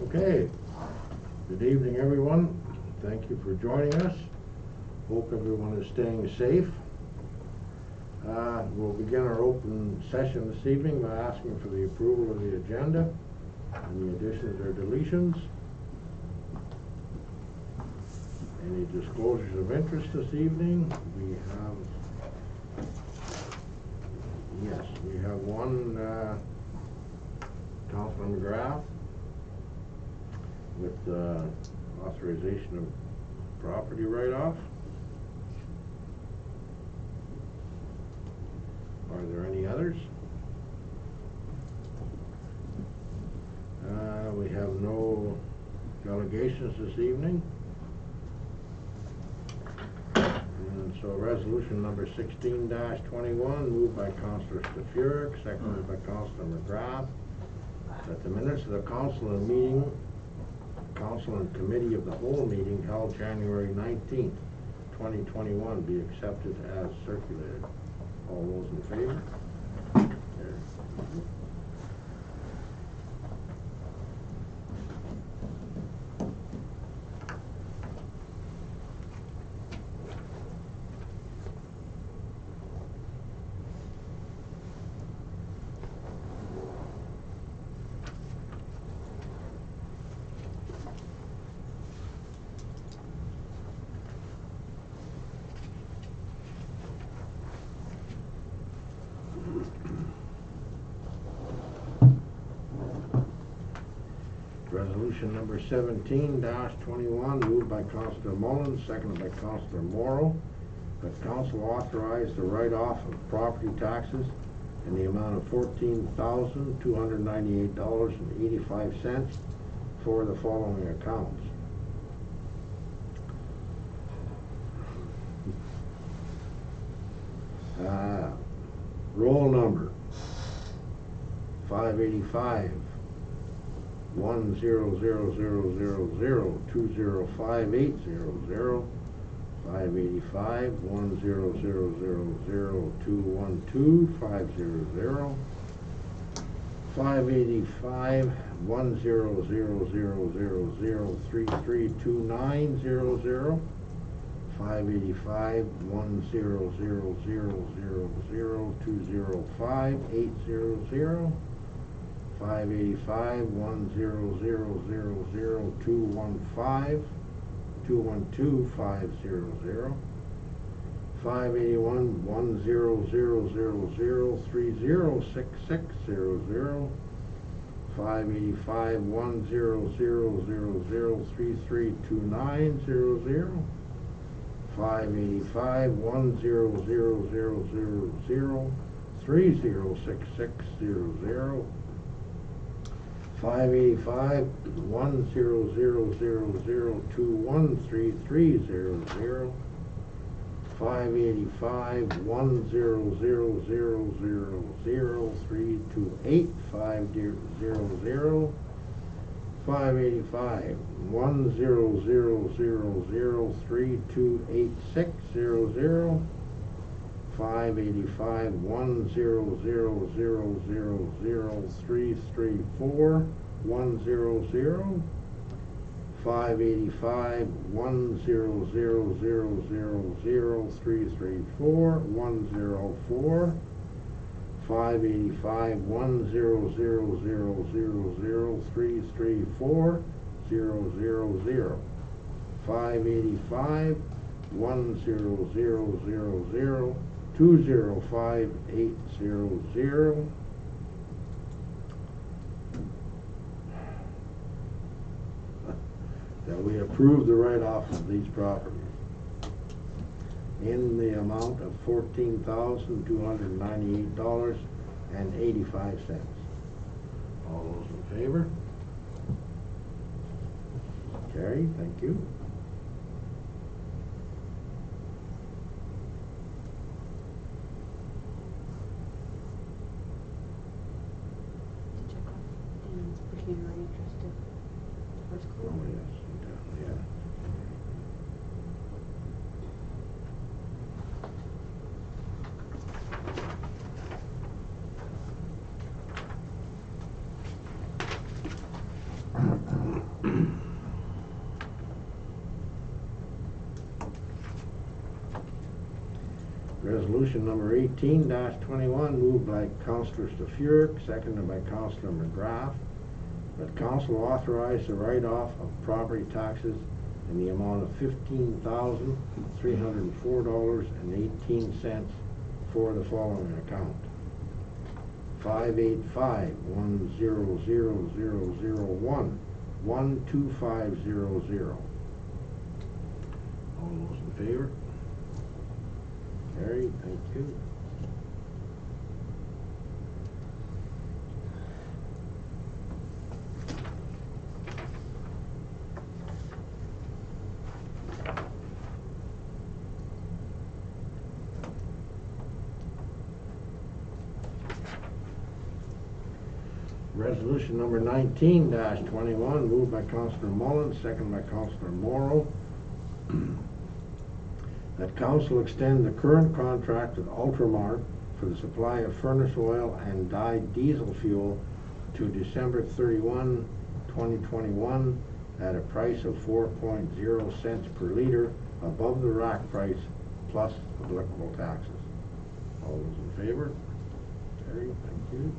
Okay, good evening everyone. Thank you for joining us. Hope everyone is staying safe. We'll begin our open session this evening by asking for the approval of the agenda. Any additions or deletions? Any disclosures of interest this evening? We have one, Councilor McGrath with authorization of property write-off. Are there any others? We have no delegations this evening. And so resolution number 16-21, moved by Councilor Stafuric, seconded by Councilor McGrath, that the minutes of the council and committee of the whole meeting held January 19th, 2021 be accepted as circulated. All those in favor? There. Resolution number 17-21, moved by Councilor Mullins, seconded by Councilor Morrow, that council authorize the write-off of property taxes in the amount of $14,298.85 for the following accounts. Roll number 585 10000020580, 585 100021250, 585 10000332900, 585 10000020580, 585 100000215 212500, 581 10000306600, 585 10000332900, 585 10000306600, 585 10000213300, 585 10000032850, 585 10000328600, 585 100000334 100, 585 100000334 104, 585 100000334 000, 585 10000205800, that we approve the write-off of these properties in the amount of $14,298.85. All those in favor? Carried, thank you. Pecuniary interest in first Oh, clue. yes, yeah. Resolution number 18-21, moved by Councillor Stafuric, seconded by Councillor McGrath, that council authorize the write-off of property taxes in the amount of $15,304.18 for the following account: 585-100,001-12500. All those in favor? Carried, thank you. Resolution number 19-21, moved by Councillor Mullins, seconded by Councillor Morrow, that council extend the current contract with Ultramar for the supply of furnace oil and dyed diesel fuel to December 31, 2021 at a price of 4.0 cents per liter above the rack price plus applicable taxes. All those in favor? Carried, thank you.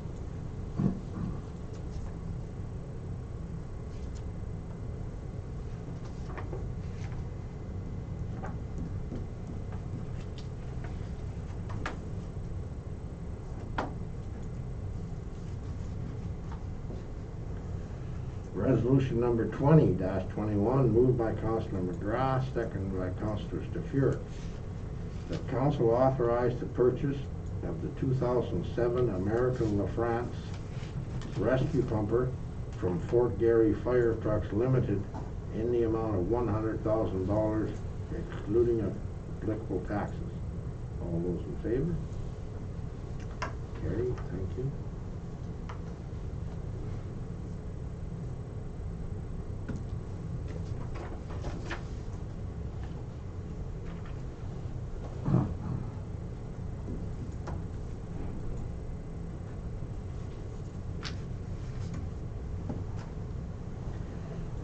Resolution number 20-21, moved by Councillor McGrath, seconded by Councillor Stafuric, that council authorize the purchase of the 2007 American LaFrance rescue pumper from Fort Garry Fire Trucks Limited in the amount of $100,000, excluding applicable taxes. All those in favor? Carried, thank you.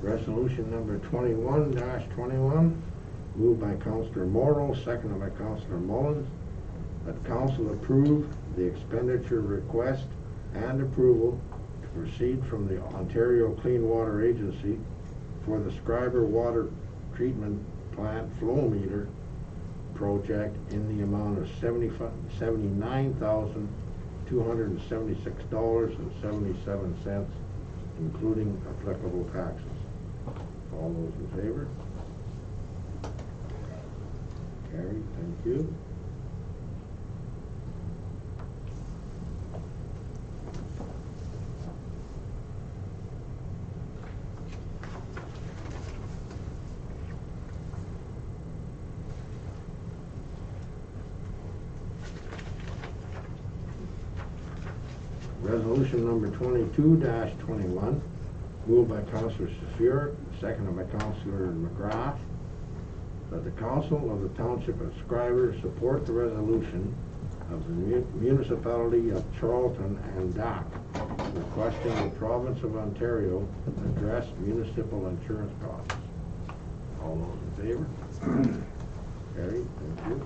Resolution number 21-21, moved by Councillor Morrow, seconded by Councillor Mullins, that council approve the expenditure request and approval to proceed from the Ontario Clean Water Agency for the Schreiber Water Treatment Plant flow meter project in the amount of $79,276.77, including applicable taxes. All those in favor? Carried, thank you. Resolution number 22-21, moved by Councillor Stafuric, seconded by Councillor McGrath, that the council of the Township of Schreiber support the resolution of the municipality of Charlton and Dock requesting the province of Ontario address municipal insurance costs. All those in favor? Carried, thank you.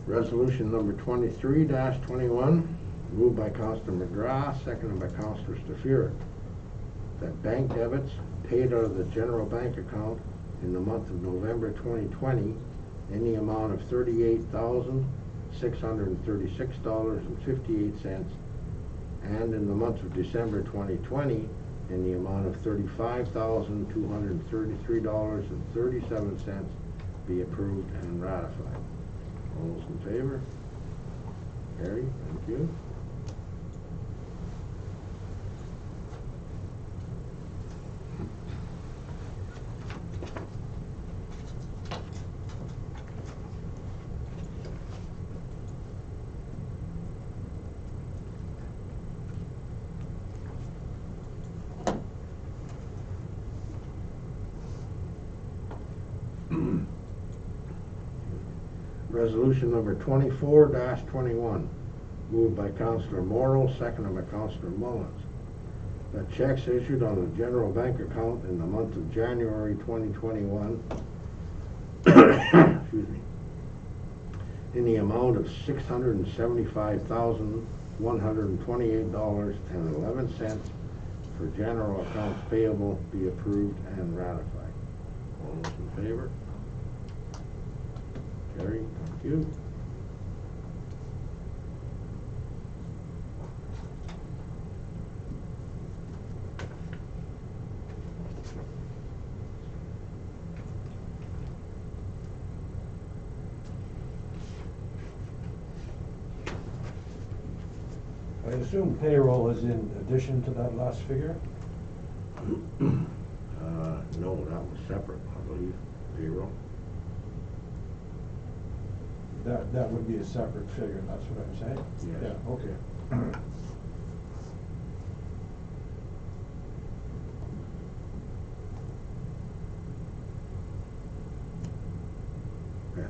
Resolution number 23-21, moved by Councillor McGrath, seconded by Councillor Stafuric, that bank debits paid out of the general bank account in the month of November 2020 in the amount of $38,636.58, and in the month of December 2020 in the amount of $35,233.37 be approved and ratified. All those in favor? Carried, thank you. Resolution number 24-21, moved by Councillor Morrow, seconded by Councillor Mullins. That checks issued on the general bank account in the month of January 2021 excuse me, in the amount of $675,128.11 for general accounts payable be approved and ratified. All those in favor? Carried. Thank you. I assume payroll is in addition to that last figure? No, that was separate, I believe, payroll. That would be a separate figure, that's what I'm saying? Yes. Yeah, okay. Yeah,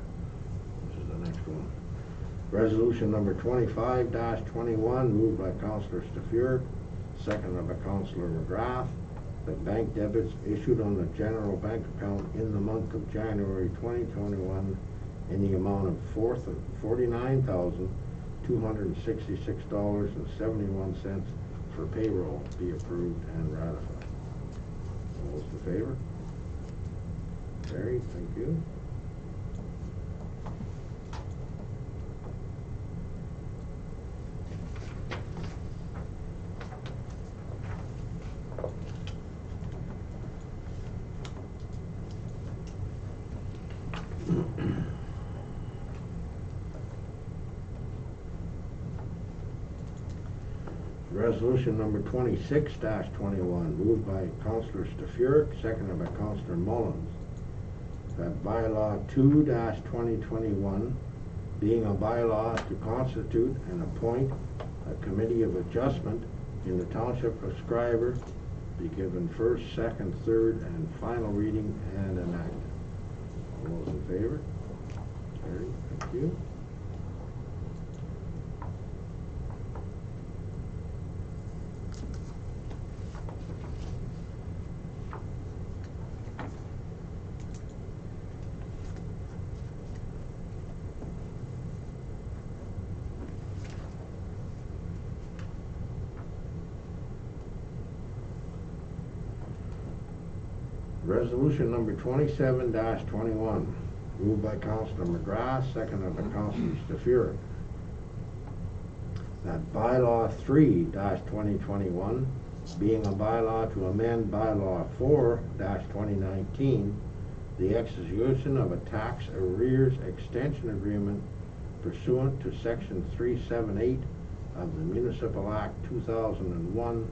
this is the next one. Resolution number 25-21, moved by Councillor Staffier, seconded by Councillor McGrath, that bank debits issued on the general bank account in the month of January 2021 in the amount of $49,266.71 for payroll be approved and ratified. All those in favor? Carried. Thank you. Resolution number 26-21, moved by Councillor Staffier, seconded by Councillor Mullins, that bylaw 2-2021, being a bylaw to constitute and appoint a committee of adjustment in the Township of Schreiber, be given first, second, third, and final reading and enacted. All those in favor? Carried. Thank you. Resolution number 27-21, moved by Councillor McGrath, seconded by Councillor Staffier, that bylaw 3-2021, being a bylaw to amend bylaw 4-2019, the execution of a tax arrears extension agreement pursuant to section 378 of the Municipal Act 2001,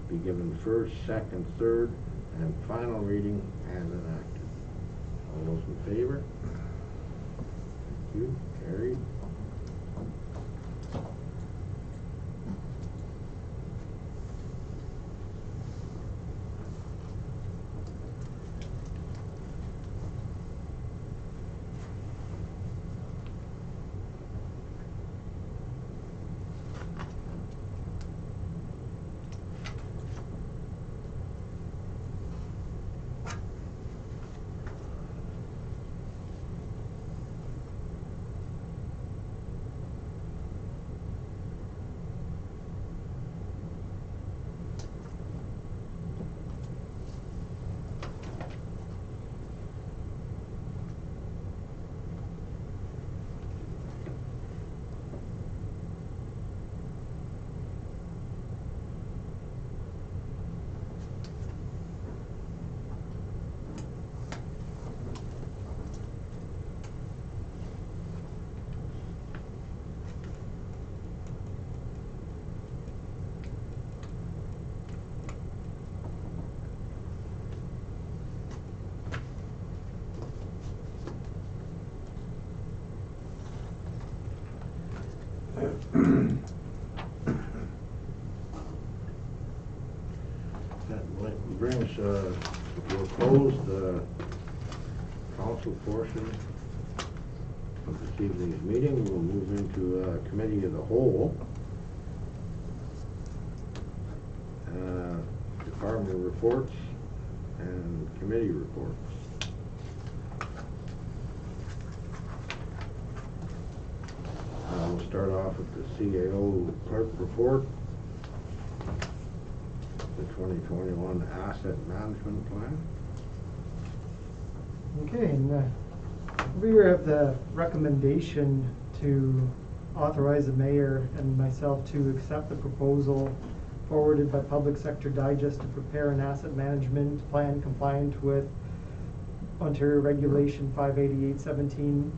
be given first, second, third, and final reading and enacted. All those in favor? Thank you. Carried. That brings to a close the council portion of this evening's meeting. We'll move into committee of the whole. Department reports and committee reports. We'll start off with the CAO clerk report, the 2021 asset management plan. Okay, and we have the recommendation to authorize the mayor and myself to accept the proposal forwarded by Public Sector Digest to prepare an asset management plan compliant with Ontario Regulation 588-17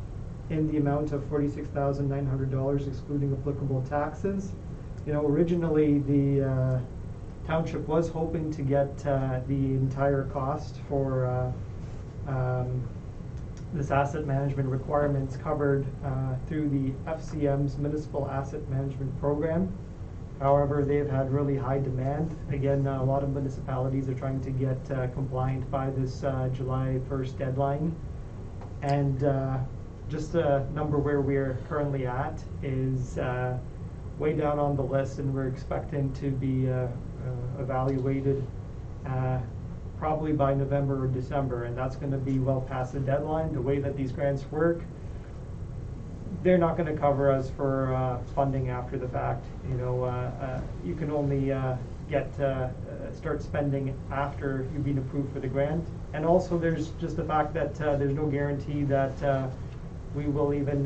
in the amount of $46,900 excluding applicable taxes. You know, originally the township was hoping to get the entire cost for this asset management requirements covered through the FCM's Municipal Asset Management Program. However, they've had really high demand. Again, a lot of municipalities are trying to get compliant by this July 1st deadline. And just a number where we're currently at is way down on the list, and we're expecting to be evaluated probably by November or December, and that's going to be well past the deadline. The way that these grants work, they're not going to cover us for funding after the fact. You know, you can only start spending after you've been approved for the grant. And also there's just the fact that there's no guarantee that we will even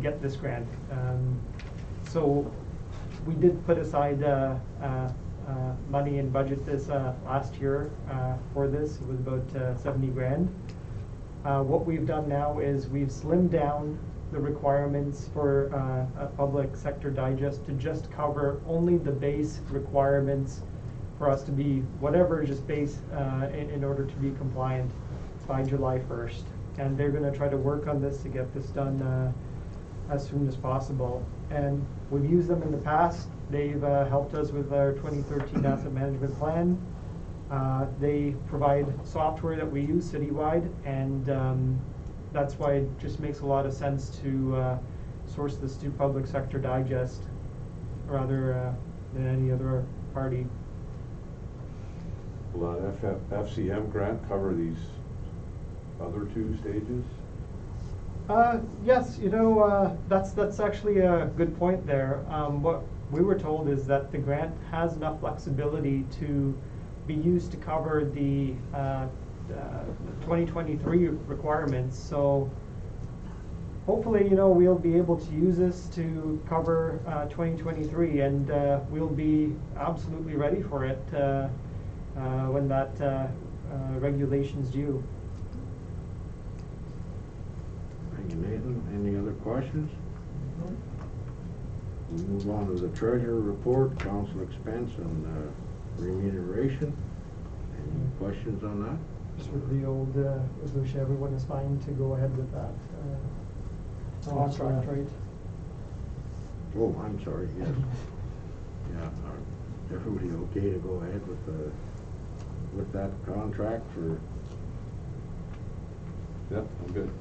get this grant. So we did put aside money in budget this last year for this. It was about 70 grand. What we've done now is we've slimmed down the requirements for a Public Sector Digest to just cover only the base requirements for us to be whatever is just base in order to be compliant by July 1st. And they're going to try to work on this to get this done as soon as possible. And we've used them in the past. They've helped us with our 2013 asset management plan. They provide software that we use citywide, and that's why it just makes a lot of sense to source this to Public Sector Digest rather than any other party. Will that FCM grant cover these other two stages? Yes, you know, that's actually a good point there. What we were told is that the grant has enough flexibility to be used to cover the 2023 requirements. So hopefully, you know, we'll be able to use this to cover 2023, and we'll be absolutely ready for it when that regulation's due. Thank you, Nathan. Any other questions? We'll move on to the treasurer report, council expense and remuneration. Any questions on that? Just with the old resolution, everyone is fine to go ahead with that contract, right? Oh, I'm sorry, yes. Yeah, everybody okay to go ahead with that contract for? Yep, I'm good.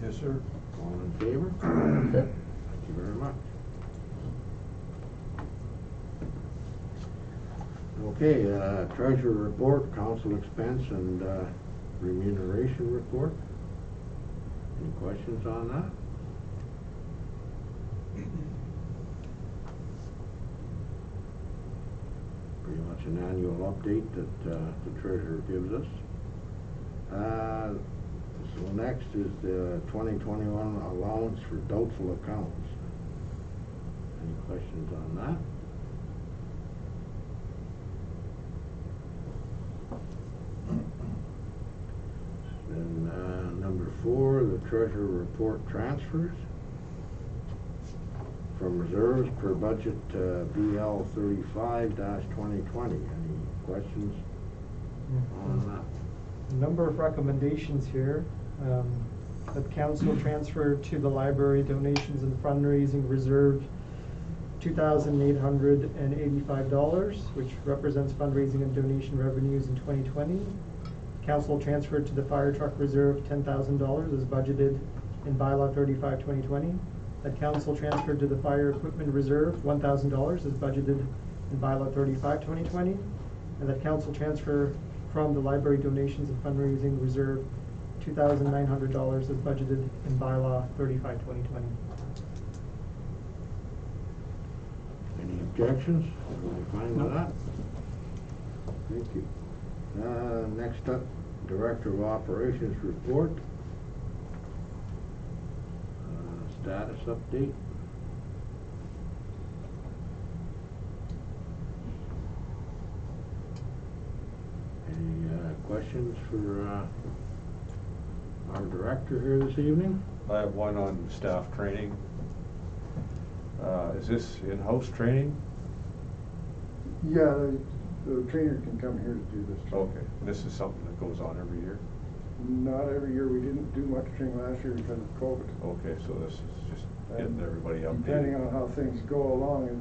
Yes, sir. All in favor? Thank you very much. Okay, treasurer report, council expense and remuneration report. Any questions on that? Pretty much an annual update that the treasurer gives us. So next is the 2021 allowance for doubtful accounts. Any questions on that? Then number 4, the treasurer report transfers from reserves per budget BL 35-2020. Any questions on that? A number of recommendations here. That council transfer to the library donations and fundraising reserve $2,885, which represents fundraising and donation revenues in 2020. Council transferred to the fire truck reserve $10,000 as budgeted in bylaw 35/2020, that council transferred to the fire equipment reserve $1,000 as budgeted in bylaw 35/2020, and that council transfer from the library donations and fundraising reserve $2,900 as budgeted in bylaw 35/2020. Any objections? Everybody fine with that? Thank you. Next up, Director of Operations report. Status update. Any questions for our director here this evening? I have one on staff training. Is this in-house training? Yeah, the trainer can come here to do this. Okay, and this is something that goes on every year? Not every year. We didn't do much training last year because of COVID. Okay, so this is just getting everybody updated. Depending on how things go along, it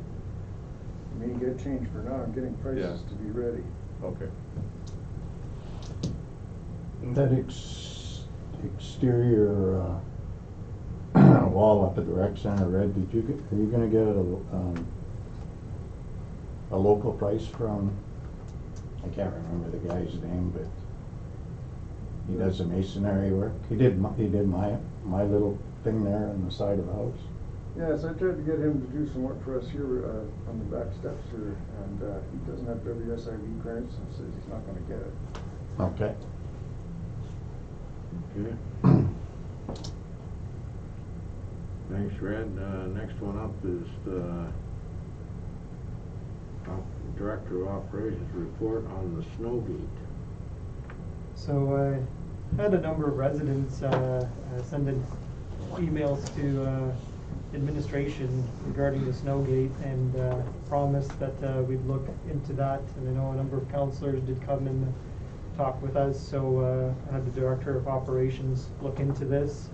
may get changed for now. I'm getting prices Yeah. to be ready. Okay. That exterior wall up at the rec center, Red, are you gonna get a local price from, I can't remember the guy's name, but he does the masonry work. He did my little thing there on the side of the house. Yes, I tried to get him to do some work for us here on the back steps here, and he doesn't have WSIB clearance and says he's not gonna get it. Okay. Okay. Thanks, Red. Next one up is the Director of Operations report on the snow gate. So I had a number of residents send in emails to administration regarding the snow gate, and promised that we'd look into that. And I know a number of councillors did come and talk with us, so I had the Director of Operations look into this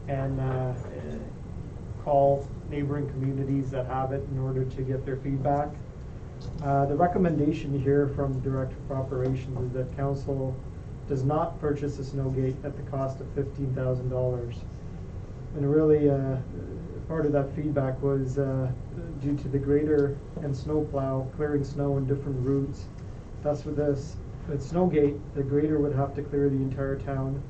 and call neighboring communities that have it in order to get their feedback. The recommendation here from the Director of Operations is that council does not purchase a snow gate at the cost of $15,000. And really, part of that feedback was due to the grader and snowplow clearing snow in different routes. Thus, with this snow gate, the grader would have to clear the entire town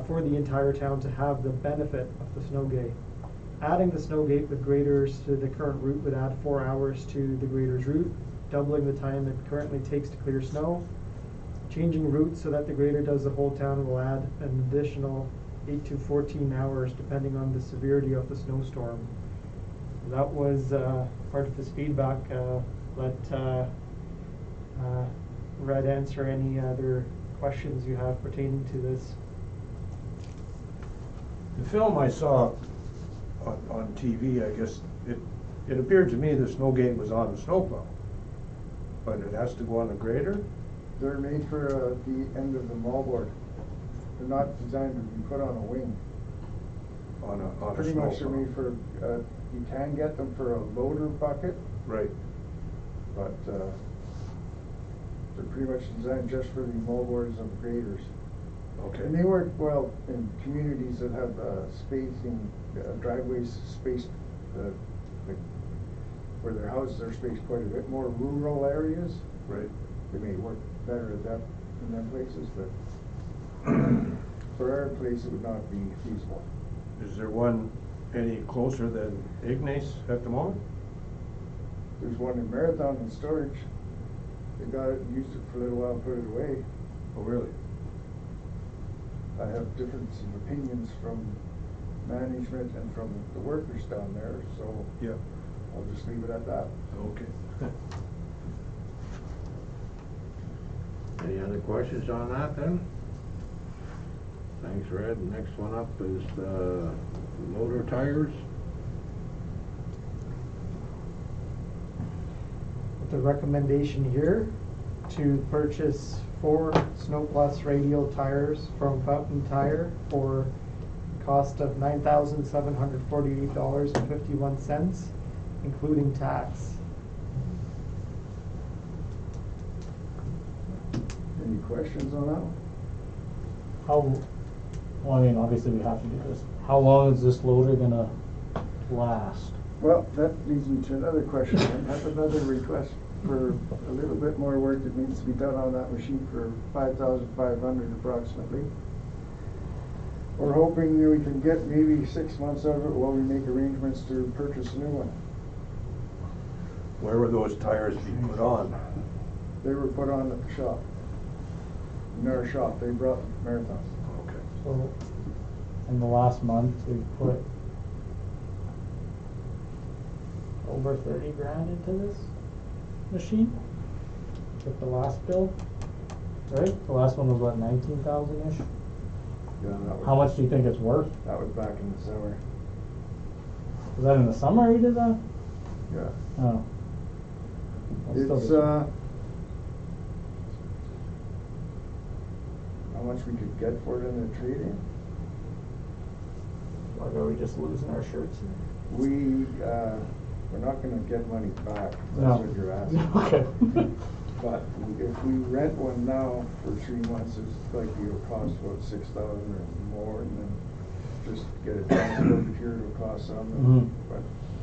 for the entire town to have the benefit of the snow gate. Adding the snow gate with graders to the current route would add 4 hours to the grader's route, doubling the time it currently takes to clear snow. Changing routes so that the grader does the whole town will add an additional 8 to 14 hours depending on the severity of the snowstorm. That was part of his feedback. Let Red answer any other questions you have pertaining to this. The film I saw on TV, I guess, it appeared to me the snow gate was on the snowplow, but it has to go on the grader? They're made for the end of the moldboard. They're not designed to be put on a wing. On a Pretty much they're snowplow. made for, you can get them for a loader bucket, Right. but they're pretty much designed just for the moldboards of graders. Okay. And they work well in communities that have spacing, driveways spaced, like where their houses are spaced quite a bit more rural areas. Right. They may work better at that in them places, but for our place, it would not be feasible. Is there one any closer than Ignace at the moment? There's one in Marathon in storage. They got it, used it for a little while, and put it away. Oh, really? I have difference of opinions from management and from the workers down there, so Yeah. I'll just leave it at that. Okay. Any other questions on that then? Thanks, Red. Next one up is loader tires. The recommendation here to purchase 4 Snow Plus radial tires from Fountain Tire for a cost of $9,748.51, including tax. Any questions on that one? Well, I mean, obviously we have to do this. How long is this loader gonna last? Well, that leads me to another question. I have another request for a little bit more work that needs to be done on that machine for $5,500 approximately. We're hoping that we can get maybe 6 months out of it while we make arrangements to purchase a new one. Where would those tires be put on? They were put on at the shop. In our shop, they brought them from Marathon. Okay. So, in the last month, we put over 30 grand into this machine with the last bill, right? The last one was what, 19,000-ish? Yeah, that was. How much do you think it's worth? That was back in the summer. Was that in the summer you did that? Yeah. Oh. That's still It's, good. how much we could get for it in the trade-in? Like, are we just losing our shirts? We're not gonna get money back, if No. that's what you're asking. Okay. But if we rent one now for 3 months, it's likely it'll cost about 6,000 or more, and then just get it transported here, it'll cost some. Mhm. But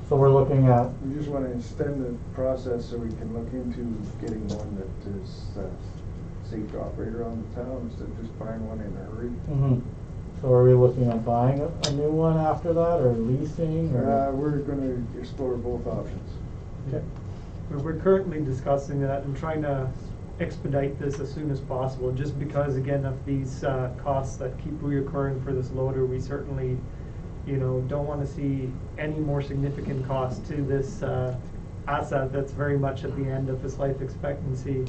So we're looking at, we just wanna extend the process so we can look into getting one that is safe to operate around the town instead of just buying one in a hurry. so are we looking at buying a new one after that, or leasing, or? We're gonna explore both options. Okay. We're currently discussing that and trying to expedite this as soon as possible, just because, again, of these costs that keep reoccurring for this loader. We certainly, don't want to see any more significant cost to this asset that's very much at the end of its life expectancy.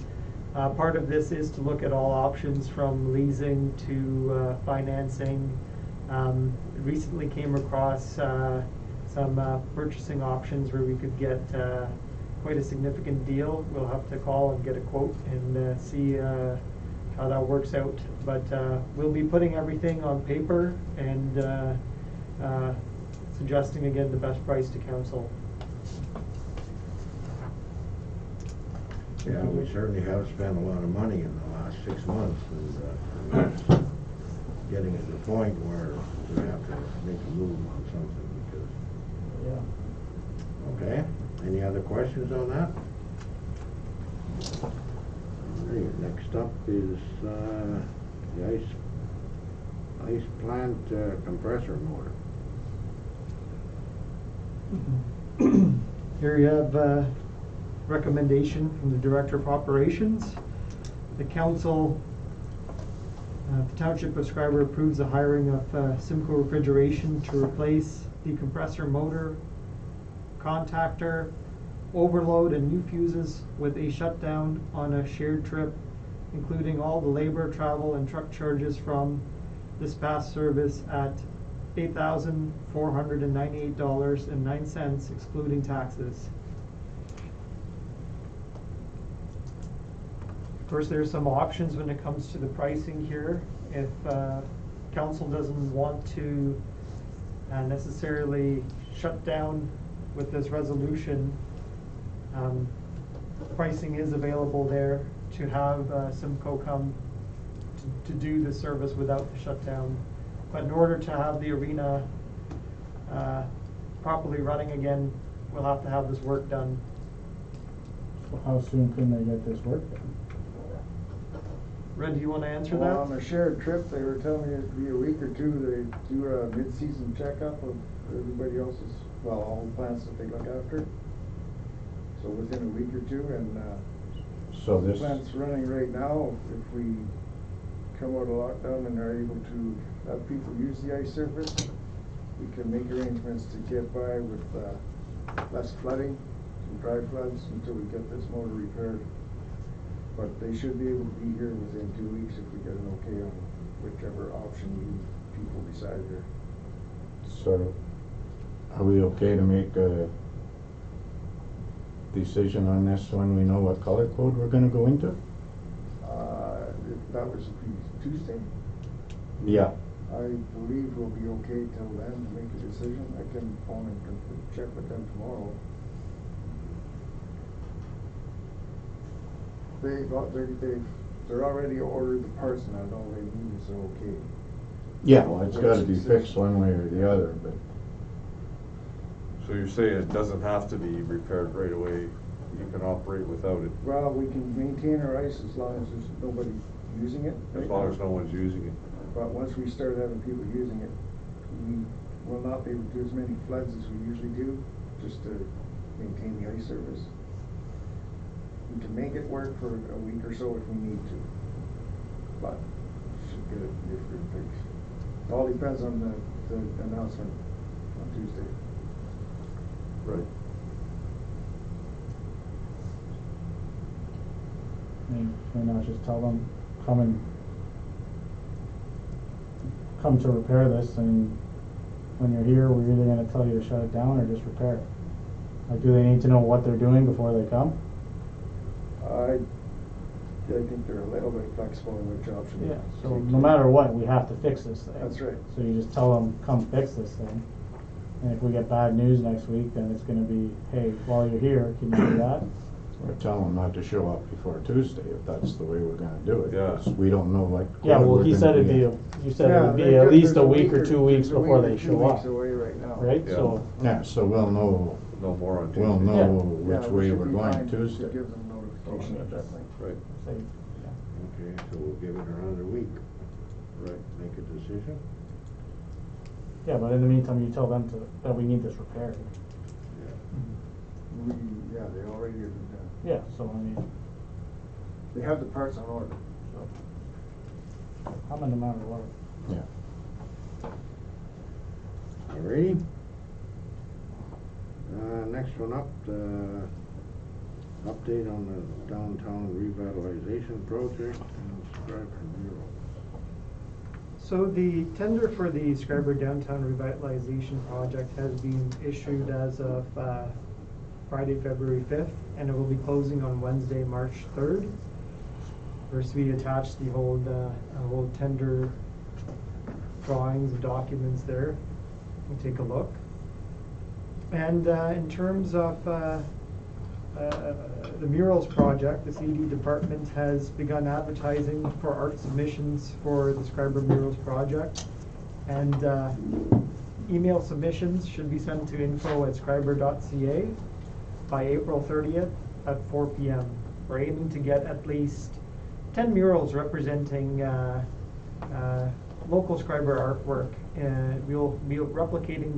Part of this is to look at all options from leasing to financing. Recently came across some purchasing options where we could get quite a significant deal. We'll have to call and get a quote and see how that works out. But we'll be putting everything on paper and suggesting again the best price to council. Yeah, we certainly have spent a lot of money in the last 6 months, and it's getting to the point where we have to make a move on something, because, Yeah. okay, any other questions on that? All right, next up is the ice plant compressor motor. Here you have recommendation from the Director of Operations. The council, the Township of Schreiber approves the hiring of Simcoe Refrigeration to replace the compressor motor, contactor, overload, and new fuses with a shutdown on a shared trip, including all the labor, travel, and truck charges from this past service at $8,498.09, excluding taxes. Of course, there's some options when it comes to the pricing here. If council doesn't want to necessarily shut down with this resolution, pricing is available there to have Simcoe come to do the service without the shutdown. But in order to have the arena properly running again, we'll have to have this work done. So how soon can they get this work done? Red, do you want to answer Well, on that? the shared trip, they were telling me it'd be a week or two, they do a mid-season checkup of everybody else's, well, all the plants that they look after. So within a week or two, and So the this, plant's running right now. If we come out of lockdown and are able to have people use the ice surface, we can make arrangements to get by with less flooding, some dry floods until we get this motor repaired. But they should be able to be here within 2 weeks if we get an okay on whichever option people decide here. so are we okay to make a decision on this when we know what color code we're gonna go into? If that was Tuesday, Yeah. I believe we'll be okay till then to make a decision. I can phone and check with them tomorrow. They're already ordered the parts now, all they need is okay. Yeah, well, it's gotta be fixed one way or the other, but So you're saying it doesn't have to be repaired right away, you can operate without it, Well, we can maintain our ice as long as there's nobody using it. as right long now. as no one's using it. But once we start having people using it, we will not be able to do as many floods as we usually do, just to maintain the ice service. We can make it work for a week or so if we need to, but should get it fixed. It all depends on the announcement on Tuesday. Right. I mean, can we not just tell them, come to repair this, and when you're here, we're either gonna tell you to shut it down or just repair it? Like, do they need to know what they're doing before they come? I think they're a little bit flexible in which option. Yeah, so to no take. matter what, we have to fix this thing. That's right. So you just tell them, come fix this thing. And if we get bad news next week, then it's gonna be, hey, while you're here, can you do that? or tell them not to show up before Tuesday, if that's the way we're gonna do it. Yeah. 'Cause we don't know, like. Yeah, well, we're he gonna said it'd be- be, you said it Yeah, would be there's at least a a week or 2 weeks there's a before week they or 2 show weeks up, away right now. right? Yeah. So, Yeah, so we'll know, No more on Tuesday. we'll know Yeah. which Yeah, way should we're be going fine to Tuesday. give them notification at that point. Right, say, yeah. Okay, so we'll give it another week, right. make a decision. Yeah, but in the meantime, you tell them that we need this repaired. Yeah, they already did that. Yeah, so I mean, They have the parts on order. so, I'm in no matter what. Yeah. Alrighty. Next one up, update on the downtown revitalization project and Schreiber mural. So the tender for the Schreiber Downtown Revitalization Project has been issued as of Friday, February 5th, and it will be closing on Wednesday, March 3rd. First, we attached the whole tender drawings and documents there. We'll take a look. And in terms of the murals project, the CD department has begun advertising for art submissions for the Schreiber Murals project. And email submissions should be sent to info@schreiber.ca by April 30th at 4 p.m. We're aiming to get at least 10 murals representing local Schreiber artwork. We'll be replicating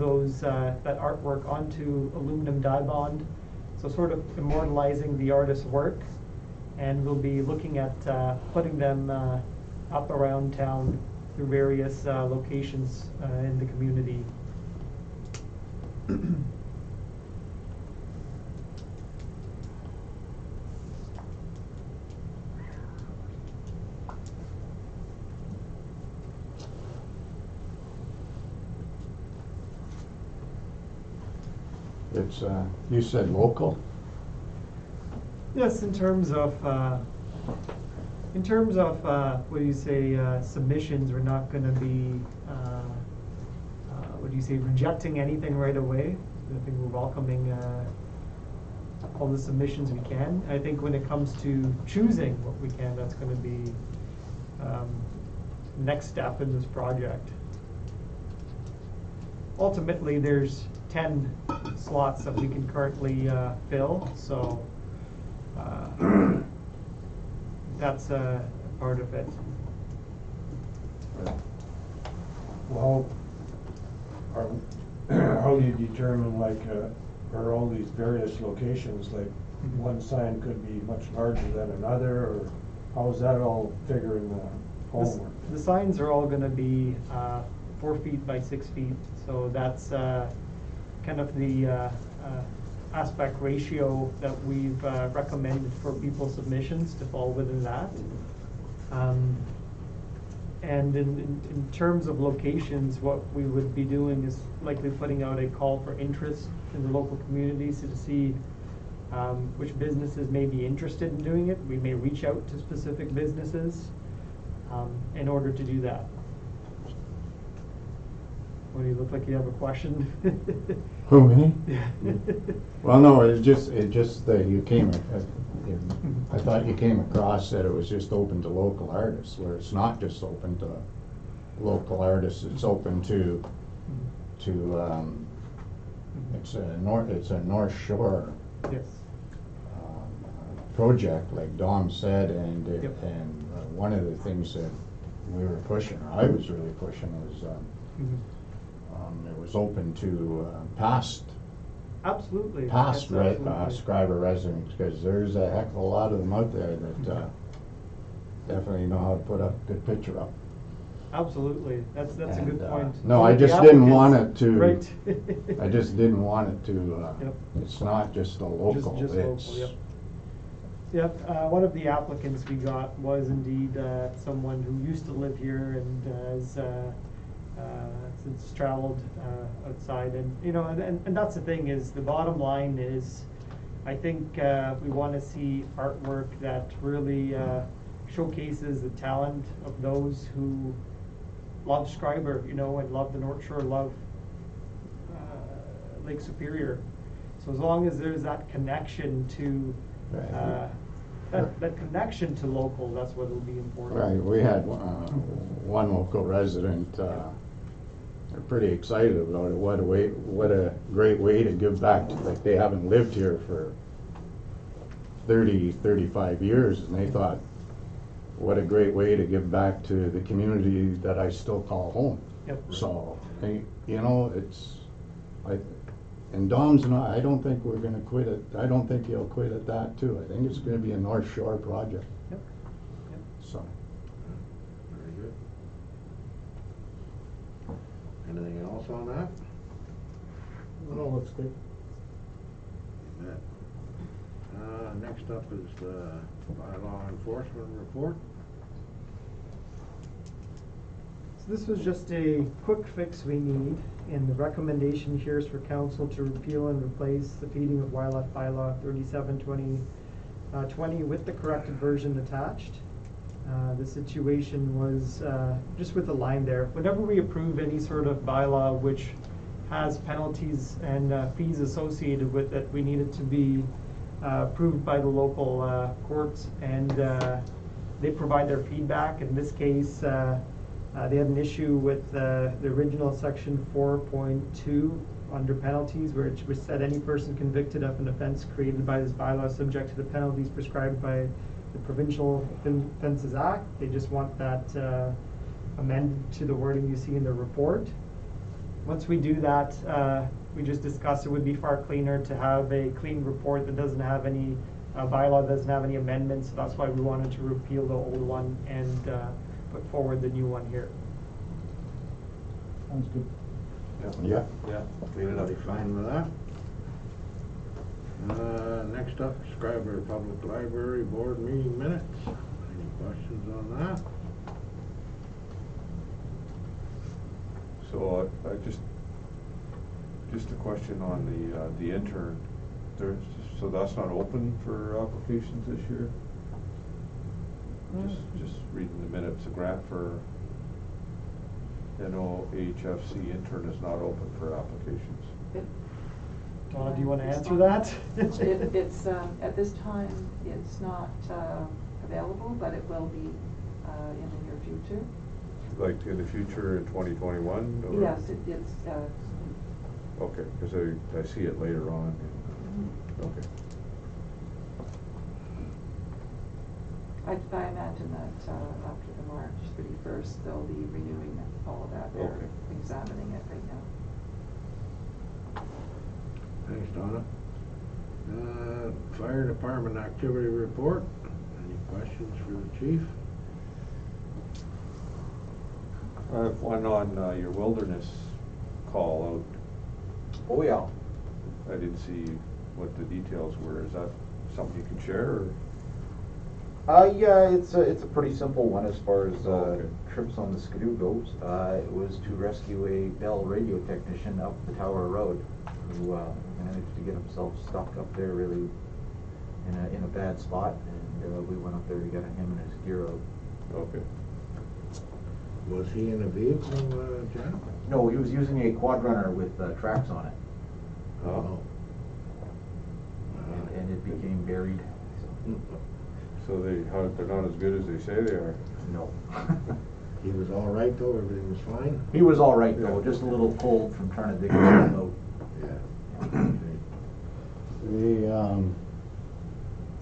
that artwork onto aluminum die bond, so sort of immortalizing the artist's work. And we'll be looking at putting them up around town through various locations in the community. It's, you said local? Yes, in terms of what do you say, submissions, we're not gonna be, what do you say, rejecting anything right away. I think we're welcoming all the submissions we can. I think when it comes to choosing what we can, that's gonna be next step in this project. Ultimately, there's 10 slots that we can currently fill, so that's a part of it. Well, how do you determine, like, are all these various locations, like, one sign could be much larger than another, or how's that all figure in the homework? The signs are all gonna be 4 feet by 6 feet, so that's kind of the aspect ratio that we've recommended for people's submissions to fall within that. And in terms of locations, what we would be doing is likely putting out a call for interest in the local communities to see which businesses may be interested in doing it. We may reach out to specific businesses in order to do that. Well, you look like you have a question. Who, me? Well, no, it's just that you I thought you came across that it was just open to local artists, where it's not just open to local artists. It's open to, it's a North Shore Yes. project, like Dom said, and Yep. one of the things that we were pushing, or I was really pushing, was it was open to past Absolutely. past Yes, absolutely. Schreiber residents, because there's a heck of a lot of them out there that definitely know how to put a good picture up. Absolutely, that's a good And, point. no, One I of the just didn't want applicants- it to. Right. I just didn't want it to. Yep. It's not just a local. Just it's, local, yep. Yep, one of the applicants we got was indeed someone who used to live here and has since traveled outside, and you know, and that's the thing, is the bottom line is, I think we want to see artwork that really showcases the talent of those who love Schreiber, you know, and love the North Shore, love Lake Superior. So as long as there's that connection to Right. that connection to local, that's what will be important. Right, we had one local resident, they're pretty excited about it. What a great way to give back. Like, they haven't lived here for 35 years, and they thought, what a great way to give back to the community that I still call home. Yep. So, you know, and Dom's not, I don't think we're gonna quit it. I don't think he'll quit at that too. I think it's gonna be a North Shore project, Yep. Yep. so. Very good. Anything else on that? Well, looks good. You bet. Next up is the bylaw enforcement report. So this was just a quick fix we need, and the recommendation here is for council to repeal and replace the feeding of wildlife bylaw 37/2020 with the corrected version attached. The situation was just with the line there. Whenever we approve any sort of bylaw which has penalties and fees associated with it, we need it to be approved by the local courts, and they provide their feedback. In this case, they had an issue with the original section 4.2 under penalties, which said any person convicted of an offense created by this bylaw is subject to the penalties prescribed by the Provincial Offences Act. They just want that amended to the wording you see in the report. Once we do that, we just discussed it would be far cleaner to have a clean report that doesn't have any bylaw, doesn't have any amendments. So that's why we wanted to repeal the old one and put forward the new one here. Sounds good. Yeah. Yeah, clean it up. Everybody fine with that? Next up, Schreiber Public Library Board meeting minutes. Any questions on that? So I just a question on the intern. So that's not open for applications this year? Just reading the minutes, a grant for NOHFC intern is not open for applications. Donna, do you want to answer that? It's, at this time, it's not available, but it will be in the near future. Like in the future in 2021? Or? Yes, it's, Okay, because I see it later on. Okay. I imagine that after the March 31st, they'll be renewing all of that. They're Okay. examining it right now. Thanks, Donna. Fire Department activity report. Any questions for the chief? I have one on your wilderness call out. Oh, yeah. I didn't see what the details were. Is that something you can share? Or? Yeah, it's a pretty simple one as far as Okay. trips on the Skidoo goes. It was to rescue a Bell radio technician up the Tower Road who managed to get himself stuck up there really in a bad spot, and we went up there to get him and his gear out. Okay. Was he in a vehicle, John? No, he was using a quad runner with tracks on it, Oh. and it became buried. So, So they're not as good as they say they are. no. He was all right though, everything was fine? He was all right though, just a little cold from trying to dig himself out. Yeah.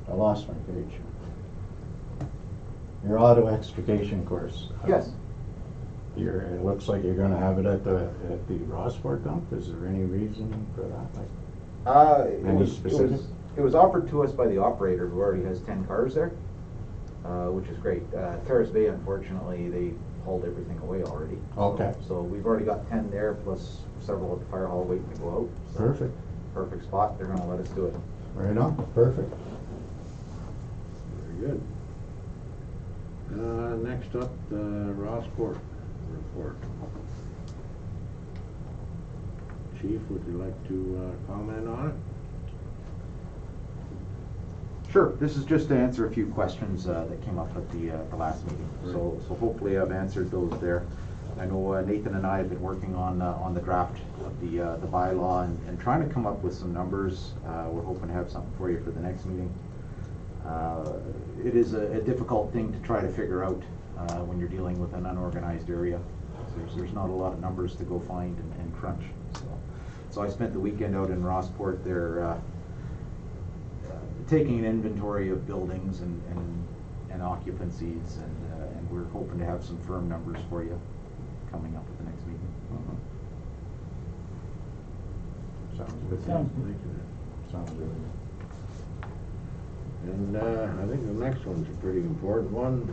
I lost my page. Your auto extrication course. Yes. It looks like you're gonna have it at the Rossport dump. Is there any reason for that? Any specific? It was offered to us by the operator who already has 10 cars there, which is great. Terrace Bay, unfortunately, they hauled everything away already. Okay. So we've already got 10 there, plus several at the fire hall waiting to go out. So Perfect. Perfect spot, they're gonna let us do it. Right on, perfect. Very good. Next up, the Rossport report. Chief, would you like to comment on it? Sure, this is just to answer a few questions that came up at the last meeting. So hopefully I've answered those there. I know Nathan and I have been working on the draft of the bylaw and trying to come up with some numbers. We're hoping to have something for you for the next meeting. It is a difficult thing to try to figure out when you're dealing with an unorganized area. So there's not a lot of numbers to go find and crunch. So I spent the weekend out in Rossport there taking an inventory of buildings and occupancies, and we're hoping to have some firm numbers for you coming up at the next meeting. Sounds good. Sounds good. Thank you. Sounds really good. And I think the next one's a pretty important one.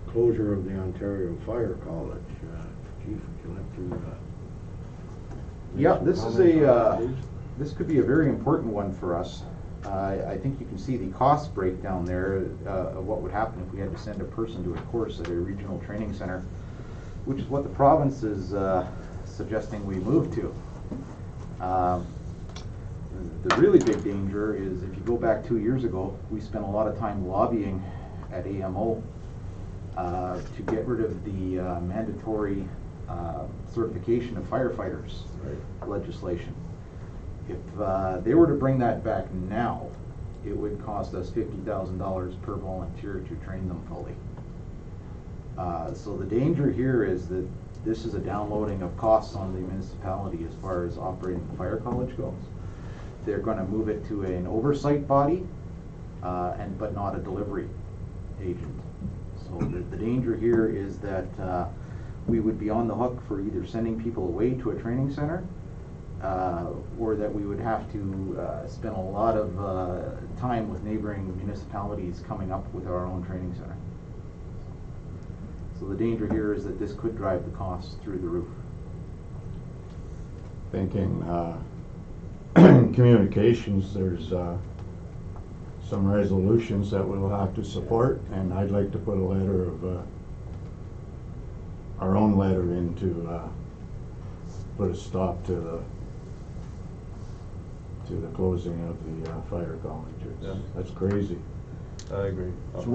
Closure of the Ontario Fire College. Chief, would you like to? Yeah, make this some is comments on that, please? this could be a very important one for us. I think you can see the cost breakdown there of what would happen if we had to send a person to a course at a regional training center, which is what the province is suggesting we move to. The really big danger is if you go back 2 years ago, we spent a lot of time lobbying at AMO to get rid of the mandatory certification of firefighters legislation. If they were to bring that back now, it would cost us $50,000 per volunteer to train them fully. So the danger here is that this is a downloading of costs on the municipality as far as operating the fire college goes. They're going to move it to an oversight body, but not a delivery agent. So the danger here is that we would be on the hook for either sending people away to a training center, or that we would have to spend a lot of time with neighboring municipalities coming up with our own training center. So the danger here is that this could drive the costs through the roof. Thinking in communications, there's some resolutions that we'll have to support, and I'd like to put a letter of our own letter in to put a stop to the closing of the fire college. That's crazy. I agree. So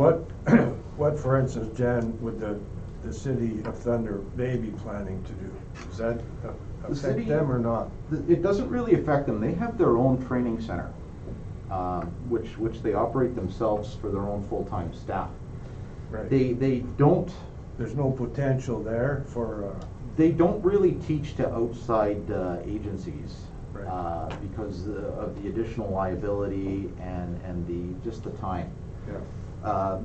what, for instance, Jan, would the city of Thunder Bay be planning to do? Does that The city- affect them or not? It doesn't really affect them. They have their own training center, which they operate themselves for their own full-time staff. Right. They don't There's no potential there for, they don't really teach to outside agencies. Right. Because of the additional liability and just the time. yeah.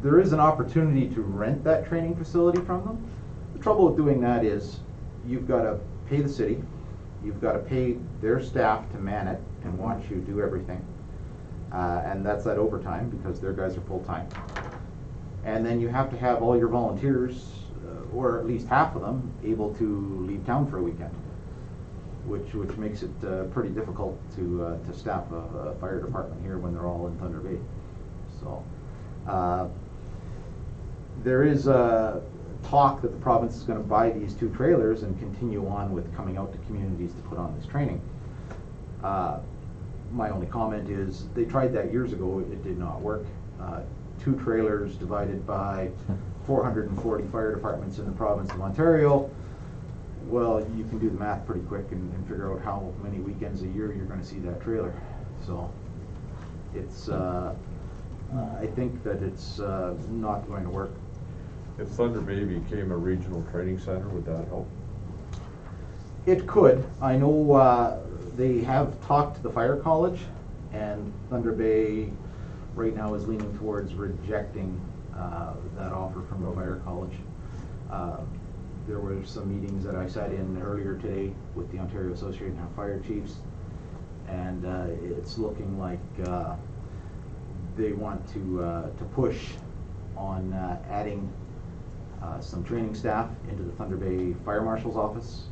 There is an opportunity to rent that training facility from them. The trouble with doing that is you've got to pay the city, you've got to pay their staff to man it and watch you do everything. And that's that overtime because their guys are full-time. And then you have to have all your volunteers, or at least half of them, able to leave town for a weekend, which makes it pretty difficult to staff a fire department here when they're all in Thunder Bay. So there is talk that the province is going to buy these 2 trailers and continue on with coming out to communities to put on this training. My only comment is they tried that years ago. It did not work. 2 trailers divided by 440 fire departments in the province of Ontario. Well, you can do the math pretty quick and figure out how many weekends a year you're going to see that trailer. So it's, I think that it's not going to work. If Thunder Bay became a regional training center, would that help? It could. I know they have talked to the fire college, and Thunder Bay right now is leaning towards rejecting that offer from the fire college. There were some meetings that I sat in earlier today with the Ontario Association of Fire Chiefs, and it's looking like they want to push on adding some training staff into the Thunder Bay Fire Marshal's office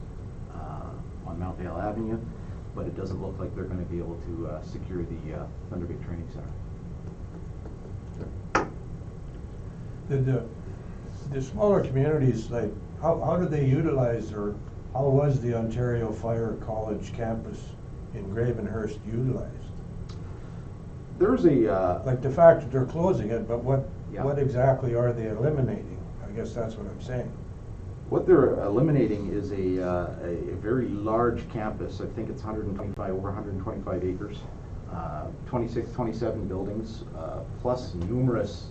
on Mount Dale Avenue, but it doesn't look like they're going to be able to secure the Thunder Bay Training Center. The smaller communities, like, how do they utilize, or how was the Ontario Fire College campus in Gravenhurst utilized? There's a Like the fact that they're closing it, but what Yeah. exactly are they eliminating? I guess that's what I'm saying. what they're eliminating is a very large campus. I think it's 125, over 125 acres, 26, 27 buildings, plus numerous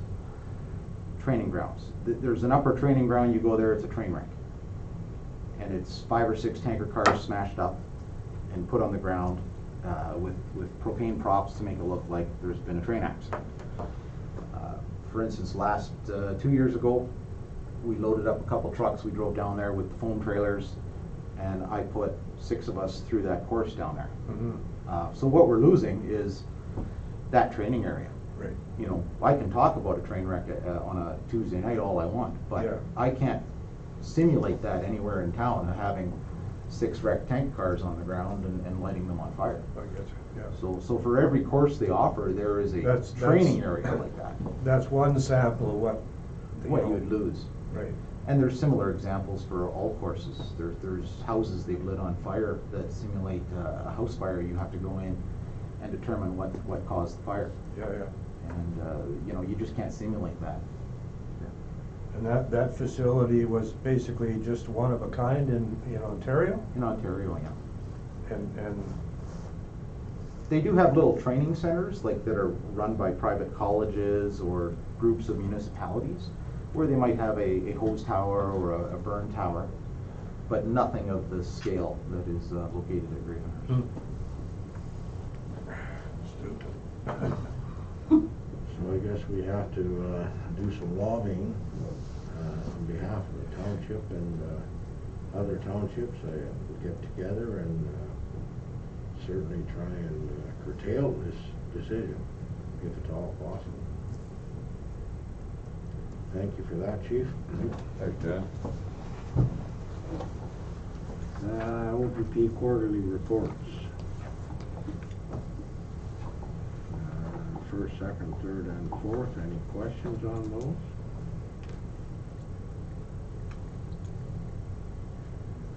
training grounds. There's an upper training ground, you go there, it's a train wreck. And it's 5 or 6 tanker cars smashed up and put on the ground with propane props to make it look like there's been a train accident. For instance, last 2 years ago, we loaded up a couple trucks, we drove down there with the foam trailers, and I put 6 of us through that course down there. So what we're losing is that training area. Right. You know, I can talk about a train wreck on a Tuesday night all I want, but Yeah. I can't simulate that anywhere in town, having 6 wrecked tank cars on the ground and lighting them on fire. I get you, yeah. So for every course they offer, there is a That's- training area like that, That's one sample of what. what you would lose. Right. And there's similar examples for all courses. There's houses they've lit on fire that simulate a house fire. You have to go in and determine what caused the fire. Yeah, yeah. And, you know, you just can't simulate that. And that facility was basically just one of a kind in Ontario? In Ontario, yeah. And They do have little training centers, like that are run by private colleges or groups of municipalities, where they might have a hose tower or a burn tower, but nothing of the scale that is located at Gravenhurst. Stupid. So I guess we have to do some lobbying on behalf of the township and other townships. Get together and certainly try and curtail this decision, if at all possible. Thank you for that, Chief. Thanks, Dan. OPP quarterly reports. First, second, third, and fourth. Any questions on those?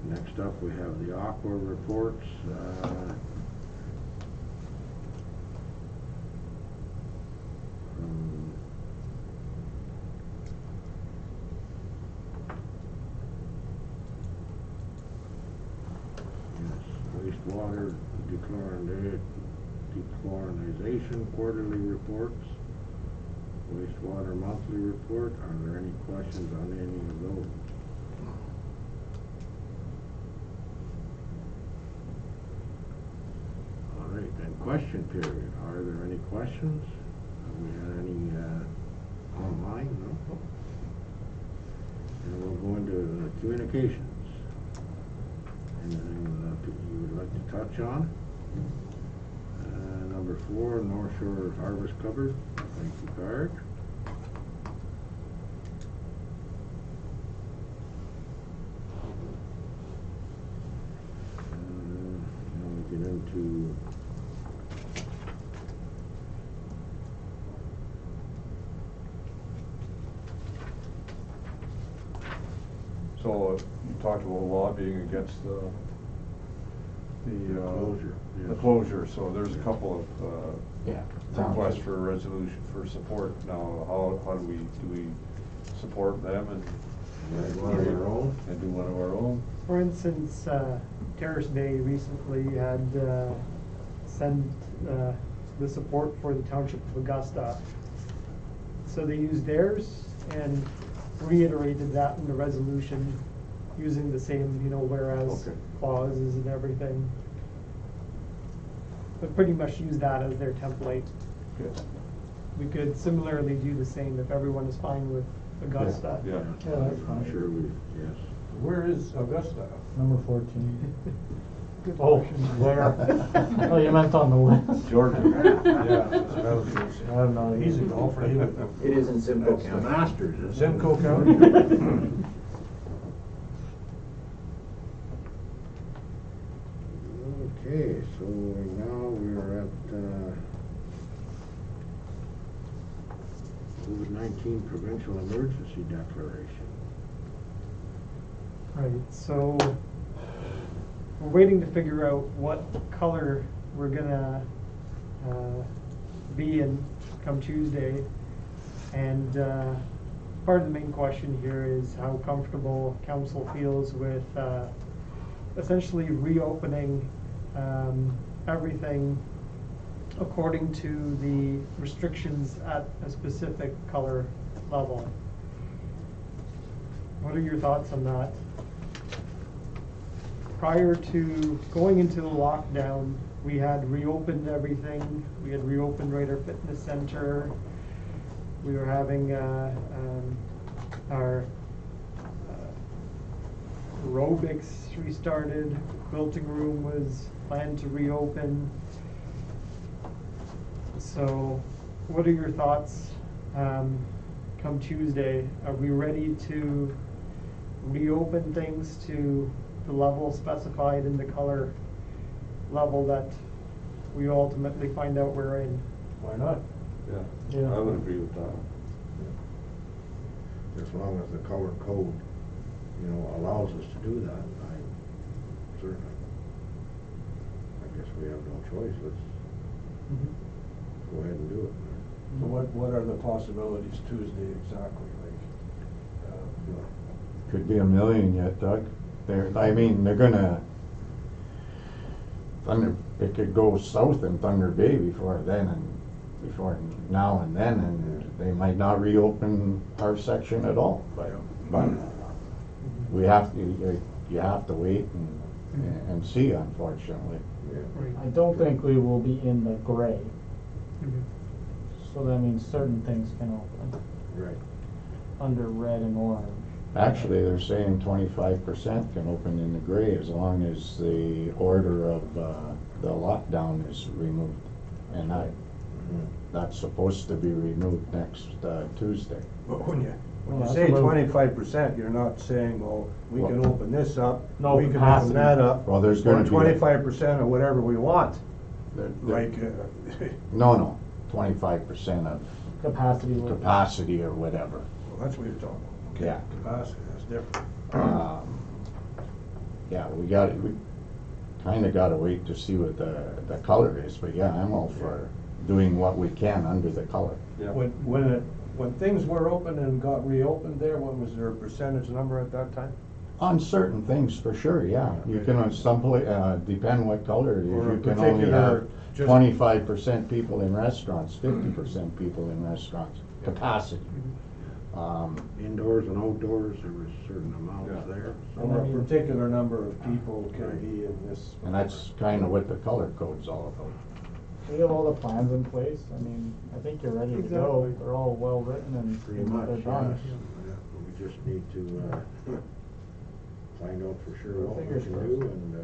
Next up, we have the Aqua reports. Wastewater dechlorinization quarterly reports, wastewater monthly report. Are there any questions on any of those? All right, and question period. Are there any questions? Have we had any online? No? And we'll go into communications. Anything you would like to touch on? Number 4, North Shore Harvest covered. Thank you, Card. Now we get into So you talked about lobbying against the closure. the Yes. closure, so there's a couple of Yeah. requests for a resolution for support. Now, how do we support them and One of our own. and do one of our own? For instance, Terrace Bay recently had sent the support for the Township of Augusta. So they used theirs, and reiterated that in the resolution using the same, whereas Okay. clauses and everything. But pretty much use that as their template. Good. We could similarly do the same if everyone is fine with Augusta. Yeah. Yeah, that's I'm fine. sure we, yes. Where is Augusta? Number 14. Good Oh, question. where? Oh, you meant on the list. Georgia. Yeah, that's what I was gonna say. I don't know. He's a golfer, he would know. It is in Simcoe That's the County. Masters, isn't it? Simcoe County? Okay, so now we're at, COVID-19 provincial emergency declaration. Right, so we're waiting to figure out what color we're gonna be in come Tuesday. And part of the main question here is how comfortable council feels with essentially reopening everything according to the restrictions at a specific color level. What are your thoughts on that? Prior to going into the lockdown, we had reopened everything. We had reopened Raider Fitness Center. We were having our aerobics restarted. Quilting room was planned to reopen. So what are your thoughts come Tuesday? Are we ready to reopen things to the level specified in the color level that we ultimately find out we're in? Why not? Yeah, Yeah. I would agree with that. As long as the color code, allows us to do that, I certainly, I guess we have no choice, let's go ahead and do it. So what are the possibilities Tuesday exactly, Could be a million yet, Doug. They're gonna, it could go south in Thunder Bay before now and then, and they might not reopen our section at all, but we have to, you have to wait and see, unfortunately. I don't think we will be in the gray. Mhm. So that means certain things can open Right. under red and orange. Actually, they're saying 25% can open in the gray as long as the order of the lockdown is removed. And that's supposed to be removed next Tuesday. But when you Well, say that's what- 25%, you're not saying, well, we can Well- open this up, No we can capacity. open that up. Well, there's gonna or be a- 25% of whatever we want, They're- like, No, 25% of Capacity. limit. capacity or whatever. well, that's what you're talking about. Okay, Yeah. capacity, that's different. Yeah, we kinda gotta wait to see what the color is, but yeah, I'm all for doing what we can under the color. Yeah. When things were open and got reopened there, what was their percentage number at that time? On certain things, for sure, yeah. You can, on some depend what color it is, Or a you can only particular, have just- 25% people in restaurants, 50% people in restaurants, capacity. Indoors and outdoors, there was certain amounts Yeah. there. Or a particular number of people can be in this. And that's kinda what the color code's all about. We have all the plans in place. I think you're ready to go. Exactly. They're all well written and Pretty they're much, done. yes. We just need to find out for sure what we Fingers can crossed. do, and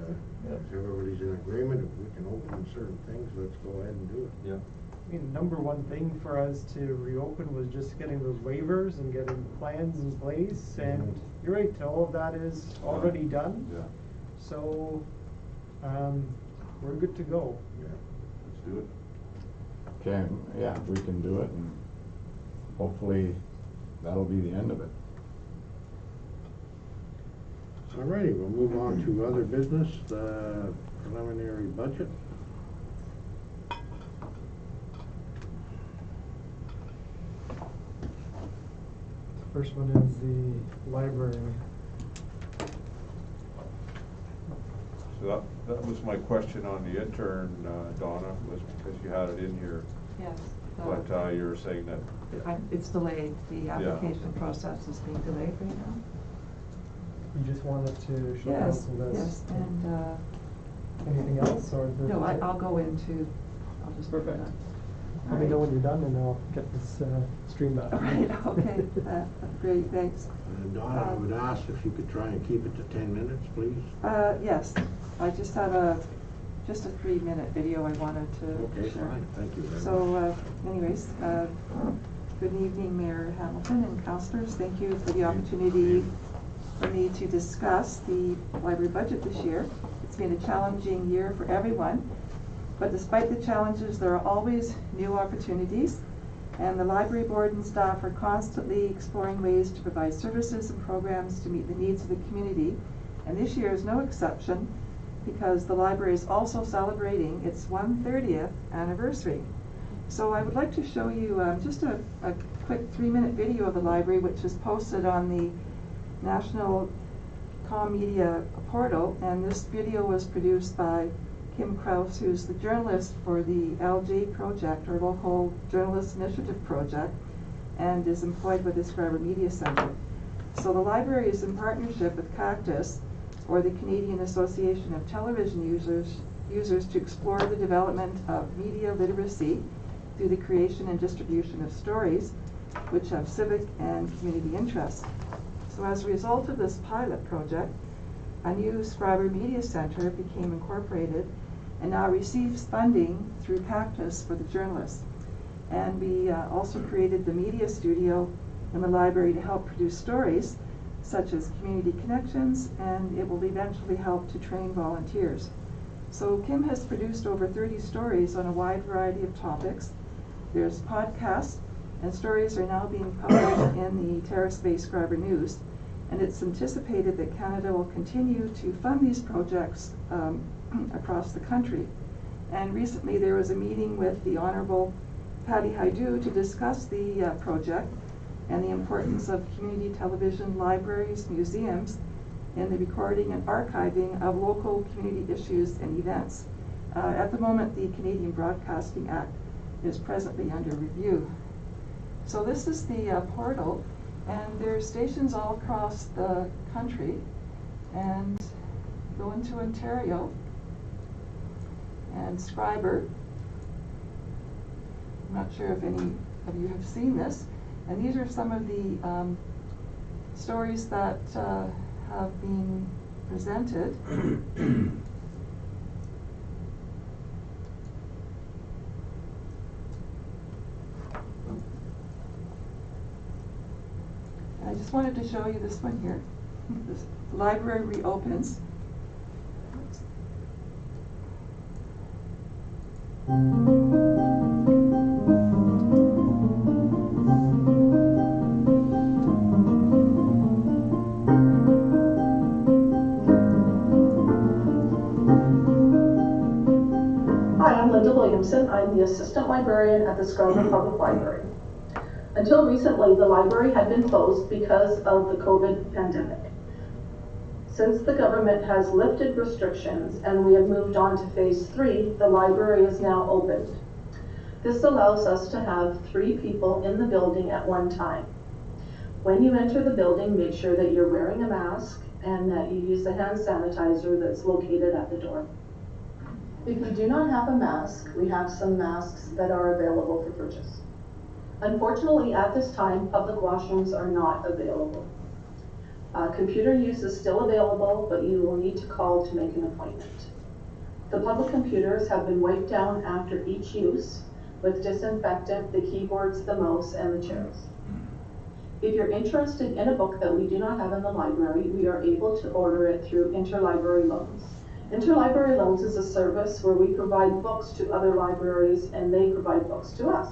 Yep. if everybody's in agreement, if we can open certain things, let's go ahead and do it. Yeah. I mean, number one thing for us to reopen was just getting those waivers and getting plans in place, and you're right, all of that is already done. Yeah, So, we're good to go. Yeah. let's do it. Okay, yeah, we can do it, and hopefully that'll be the end of it. All righty, we'll move on to other business, the preliminary budget. First one is the library. So that was my question on the intern, Donna, was because you had it in here. Yes. But you're saying that, It's delayed, the application process is being delayed right now. You just wanted to show Yes, council this? yes, and, Anything else, or? no, I'll go into, I'll just. Perfect. All Let me right. know when you're done, and I'll get this stream back. Right, okay, great, thanks. And Donna, I would ask if you could try and keep it to 10 minutes, please. Yes, I just have just a 3-minute video I wanted to Okay, share. fine, thank you very much. So, anyways, good evening, Mayor Hamilton and councillors. Thank you for the opportunity for me to discuss the library budget this year. It's been a challenging year for everyone, but despite the challenges, there are always new opportunities, and the library board and staff are constantly exploring ways to provide services and programs to meet the needs of the community. And this year is no exception, because the library is also celebrating its 130th anniversary. So I would like to show you just a quick 3-minute video of the library, which is posted on the National Com Media portal, and this video was produced by Kim Krause, who's the journalist for the LJ project, or Local Journalist Initiative project, and is employed with the Schreiber Media Center. So the library is in partnership with Cactus, or the Canadian Association of Television Users to explore the development of media literacy through the creation and distribution of stories which have civic and community interest. So as a result of this pilot project, a new Schreiber Media Center became incorporated and now receives funding through Cactus for the journalists. And we also created the media studio in the library to help produce stories such as community connections, and it will eventually help to train volunteers. So Kim has produced over 30 stories on a wide variety of topics. There's podcasts, and stories are now being published in the Terrace-based Schreiber News, and it's anticipated that Canada will continue to fund these projects across the country. And recently there was a meeting with the Honourable Patty Haidu to discuss the project and the importance of community television, libraries, museums, in the recording and archiving of local community issues and events. At the moment, the Canadian Broadcasting Act is presently under review. So this is the portal, and there's stations all across the country, and go into Ontario, and Schreiber. I'm not sure if any of you have seen this. And these are some of the stories that have been presented. And I just wanted to show you this one here. This library reopens. I'm the assistant librarian at the Schreiber Public Library. Until recently, the library had been closed because of the COVID pandemic. Since the government has lifted restrictions and we have moved on to phase 3, the library is now opened. This allows us to have 3 people in the building at one time. When you enter the building, make sure that you're wearing a mask and that you use the hand sanitizer that's located at the door. If you do not have a mask, we have some masks that are available for purchase. Unfortunately, at this time, public washrooms are not available. Computer use is still available, but you will need to call to make an appointment. The public computers have been wiped down after each use with disinfectant, the keyboards, the mouse, and the chairs. If you're interested in a book that we do not have in the library, we are able to order it through interlibrary loans. Interlibrary loans is a service where we provide books to other libraries and they provide books to us.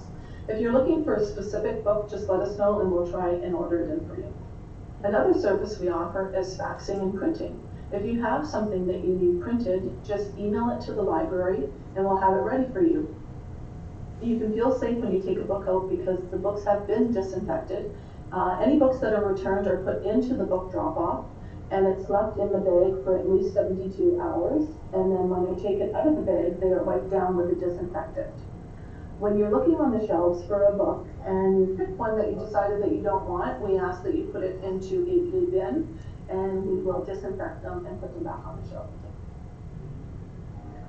If you're looking for a specific book, just let us know and we'll try and order it in for you. Another service we offer is faxing and printing. If you have something that you need printed, just email it to the library and we'll have it ready for you. You can feel safe when you take a book out because the books have been disinfected. Any books that are returned are put into the book drop-off, and it's left in the bag for at least 72 hours. And then when they're taken out of the bag, they are wiped down with a disinfectant. When you're looking on the shelves for a book and you pick one that you decided that you don't want, we ask that you put it into a blue bin and we will disinfect them and put them back on the shelf.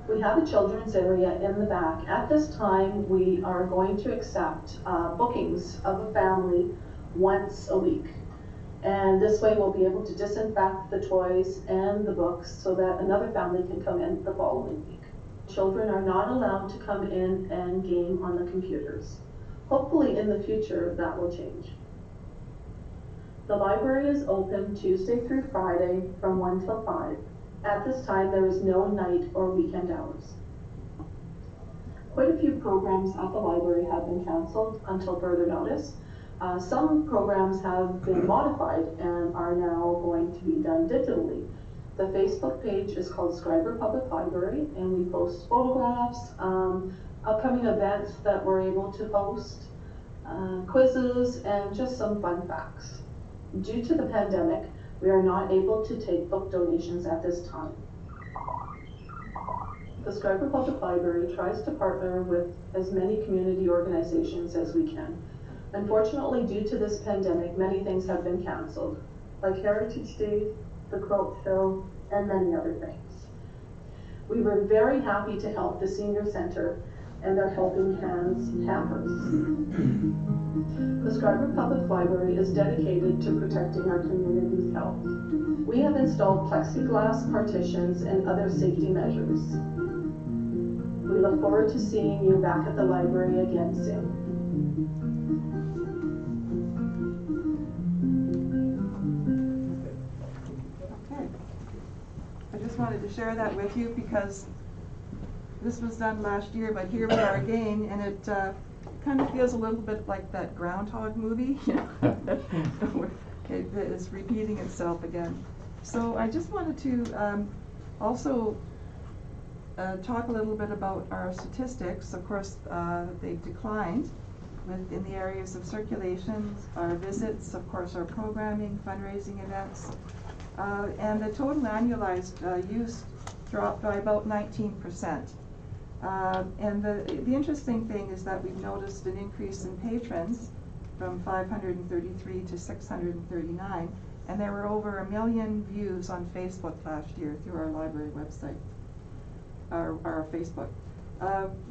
We have a children's area in the back. At this time, we are going to accept bookings of a family once a week. And this way we'll be able to disinfect the toys and the books so that another family can come in the following week. Children are not allowed to come in and game on the computers. Hopefully in the future that will change. The library is open Tuesday through Friday from 1 till 5. At this time, there is no night or weekend hours. Quite a few programs at the library have been canceled until further notice. Some programs have been modified and are now going to be done digitally. The Facebook page is called Schreiber Public Library, and we post photographs, upcoming events that we're able to host, quizzes, and just some fun facts. Due to the pandemic, we are not able to take book donations at this time. The Schreiber Public Library tries to partner with as many community organizations as we can. Unfortunately, due to this pandemic, many things have been canceled, like Heritage Day, the Quilt Show, and many other things. We were very happy to help the Senior Center and their Helping Hands hampers. The Schreiber Public Library is dedicated to protecting our community's health. We have installed plexiglass partitions and other safety measures. We look forward to seeing you back at the library again soon. Okay. I just wanted to share that with you because this was done last year, but here we are again, and it kind of feels a little bit like that Groundhog movie, you know. It is repeating itself again. So I just wanted to also talk a little bit about our statistics. Of course, they've declined in the areas of circulation, our visits, of course, our programming, fundraising events, and the total annualized use dropped by about 19%. And the interesting thing is that we've noticed an increase in patrons from 533 to 639, and there were over 1 million views on Facebook last year through our library website, our Facebook.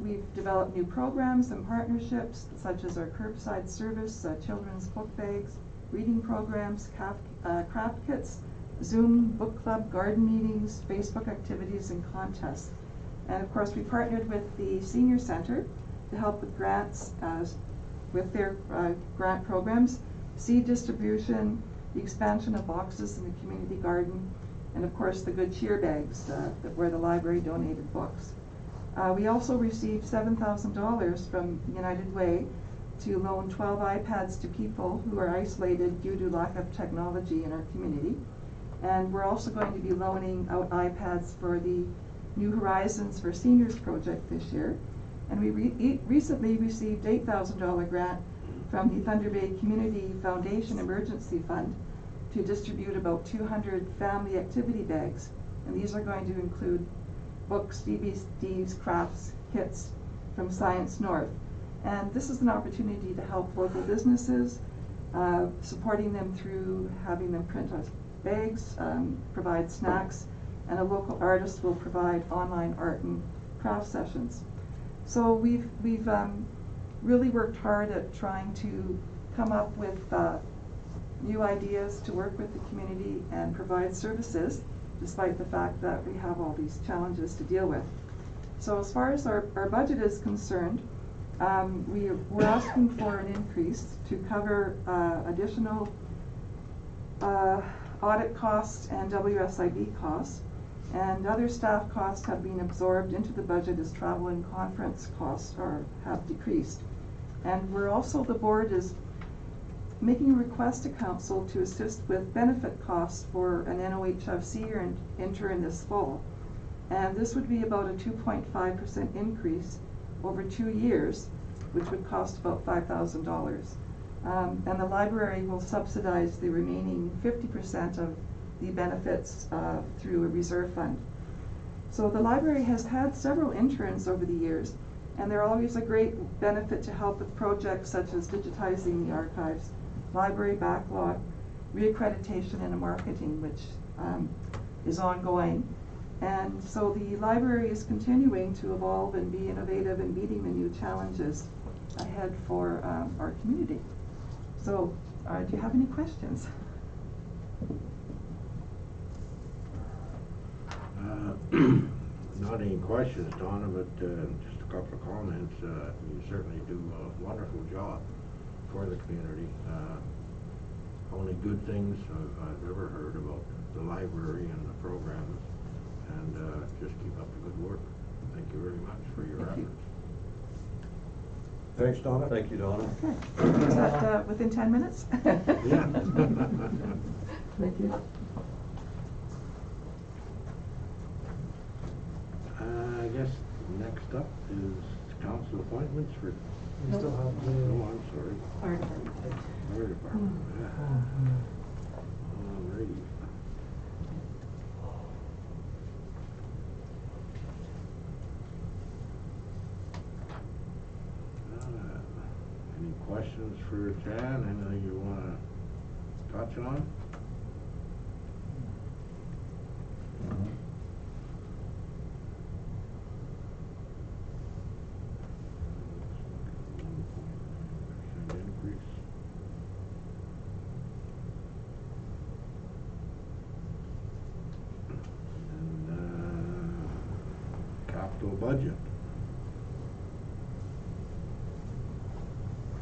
We've developed new programs and partnerships such as our curbside service, children's book bags, reading programs, craft kits, Zoom book club, garden meetings, Facebook activities, and contests. And of course, we partnered with the Senior Center to help with grants, with their grant programs, seed distribution, the expansion of boxes in the community garden, and of course the Good Cheer bags where the library donated books. We also received $7,000 from United Way to loan 12 iPads to people who are isolated due to lack of technology in our community. And we're also going to be loaning out iPads for the New Horizons for Seniors project this year. And we recently received $8,000 grant from the Thunder Bay Community Foundation Emergency Fund to distribute about 200 family activity bags. And these are going to include books, DVDs, crafts, kits from Science North. And this is an opportunity to help local businesses, supporting them through having them print us bags, provide snacks, and a local artist will provide online art and craft sessions. So we've really worked hard at trying to come up with new ideas to work with the community and provide services, despite the fact that we have all these challenges to deal with. So as far as our budget is concerned, we're asking for an increase to cover additional audit costs and WSIB costs, and other staff costs have been absorbed into the budget as travel and conference costs have decreased. And we're also, the board is making a request to council to assist with benefit costs for an NOHF intern this fall. And this would be about a 2.5% increase over 2 years, which would cost about $5,000. And the library will subsidize the remaining 50% of the benefits through a reserve fund. So the library has had several interns over the years, And they're always a great benefit to help with projects such as digitizing the archives, library backlog, reaccreditation, and marketing, which is ongoing. And so the library is continuing to evolve and be innovative and meeting the new challenges ahead for our community. So, do you have any questions? Not any questions, Donna, but just a couple of comments. You certainly do a wonderful job for the community. Only good things I've ever heard about the library and the programs, and just keep up the good work. Thank you very much for your Thank you. efforts. Thanks, Donna. Thank you, Donna. Okay. Is that within 10 minutes? Yeah. Thank you. I guess next up is council appointments for, We still have the. oh, I'm sorry, Fire department. fire department. Yeah. Alrighty. Any questions for Chad? Anything you wanna touch on? Increase. And capital budget.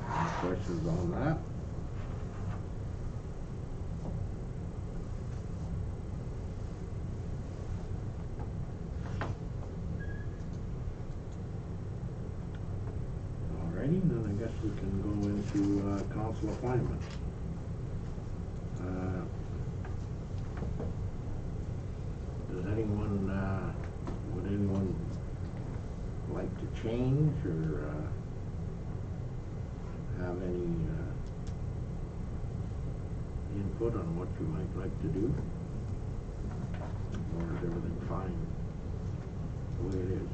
Any questions on that? Alrighty, then I guess we can go into council appointments. Does anyone, would anyone like to change or have any input on what you might like to do? Or is everything fine the way it is?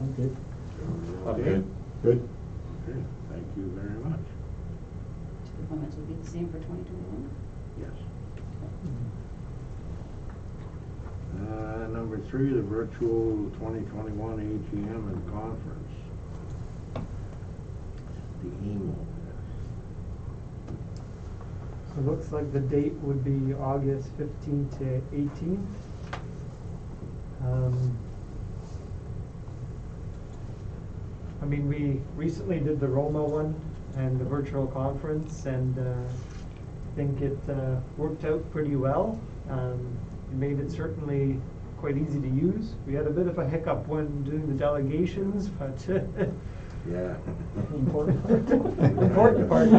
I'm good. Everything I'm okay? good. Good. Okay, thank you very much. The appointments will be the same for 2021? Yes. Number 3, the virtual 2021 AGM and conference. The email. So it looks like the date would be August 15th to 18th. I mean, we recently did the Roma one and the virtual conference, and I think it worked out pretty well. It made it certainly quite easy to use. We had a bit of a hiccup when doing the delegations, but Yeah. important part. Important part.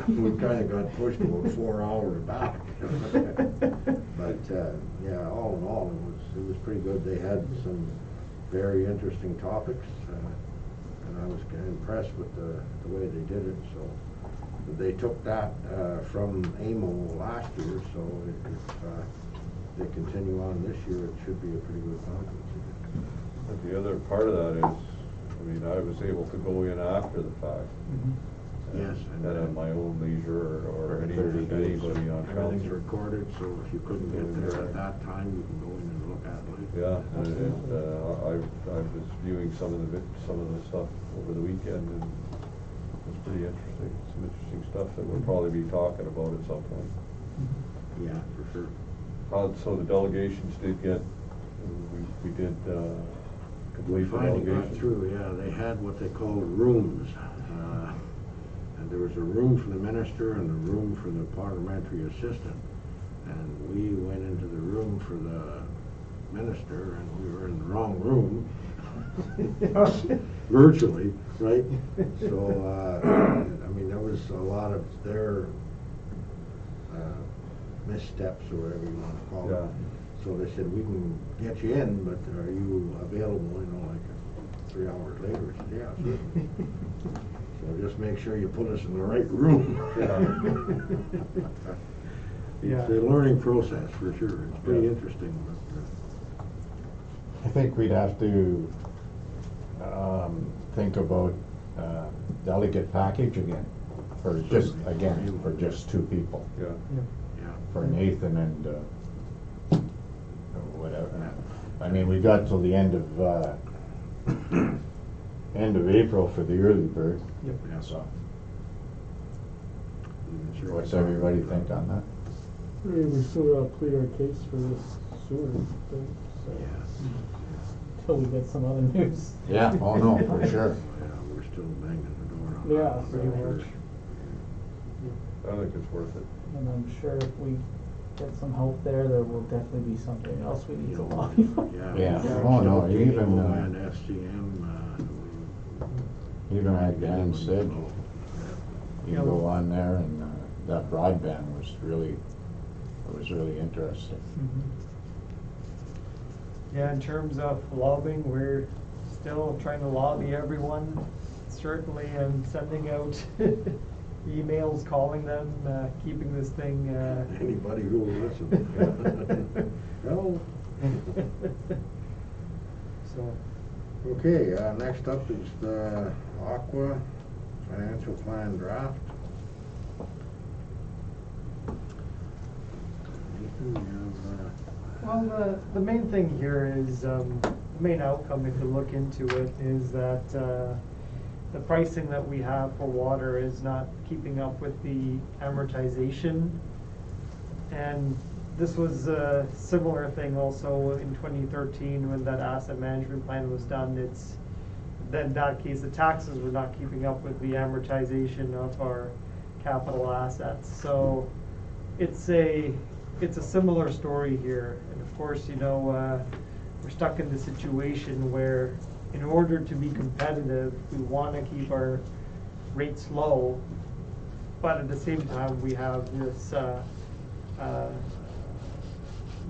We kinda got pushed about 4 hours back. But, yeah, all in all, it was pretty good. They had some very interesting topics, and I was kinda impressed with the way they did it, so. They took that, from AMO last year, so if they continue on this year, it should be a pretty good conference. But the other part of that is, I mean, I was able to go in after the fact. Yes, And and at my own leisure or 30 days. anybody on Everything's council. recorded, so if you couldn't get there at that time, you can go in and look at it later. Yeah, and I was viewing some of the stuff over the weekend, and it's pretty interesting. Some interesting stuff that we'll probably be talking about at some point. Yeah, for sure. So the delegations did get, we did We complete the finally got delegation. through, yeah, they had what they called rooms. And there was a room for the minister and a room for the parliamentary assistant. And we went into the room for the minister, and we were in the wrong room. Virtually, right? So, I mean, there was a lot of their missteps, or whatever you want to call it. Yeah. So they said, we can get you in, but are you available, you know, like 3 hours later? I said, yeah, certainly. So just make sure you put us in the right room. Yeah. It's a learning process, for sure. It's pretty Yeah. interesting, think we'd have to, think about, delegate package again, for just, again, for just two people. Yeah. Yeah. For Nathan and, or whatever. I mean, we got till the end of April for the early bird. Yep. Yeah. So, Sure. what's everybody think on that? We still gotta plead our case for this sewer thing, so. Yes. Till we get some other news. Yeah, oh no, for sure. Yeah, we're still banging the door on Yeah, that. pretty much. I think it's worth it. And I'm sure if we get some help there will definitely be something else we need to lobby for. Yeah. Yeah. Oh, no, even, And FCM, Even like Dan said, you can go on there and, that broadband was really interesting. Yeah, in terms of lobbying, we're still trying to lobby everyone. Certainly, I'm sending out emails, calling them, keeping this thing, anybody who will listen. Well. So, Okay, next up is the Aqua Financial Plan Draft. Nathan, you have, well, the main thing here is, the main outcome, if you look into it, is that, the pricing that we have for water is not keeping up with the amortization. And this was a similar thing also in 2013 when that asset management plan was done. It's, then in that case, the taxes were not keeping up with the amortization of our capital assets. So it's a similar story here. And of course, you know, we're stuck in the situation where in order to be competitive, we want to keep our rates low, but at the same time, we have this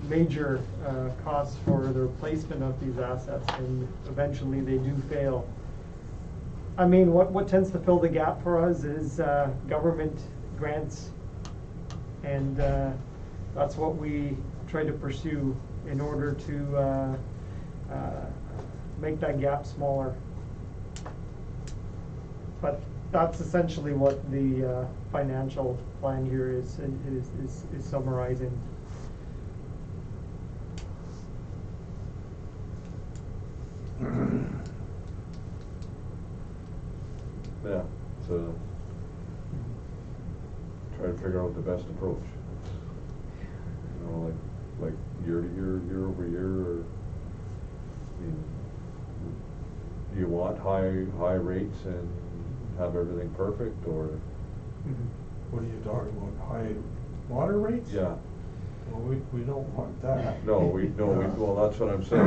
major costs for the replacement of these assets, and eventually they do fail. I mean, what tends to fill the gap for us is government grants, and that's what we try to pursue in order to make that gap smaller. But that's essentially what the financial plan here is summarizing. Yeah, so try to figure out the best approach. You know, like year to year, year over year, or, I mean, do you want high rates and have everything perfect, or? What are you talking about, high water rates? Yeah. Well, we don't want that. No, well, that's what I'm saying.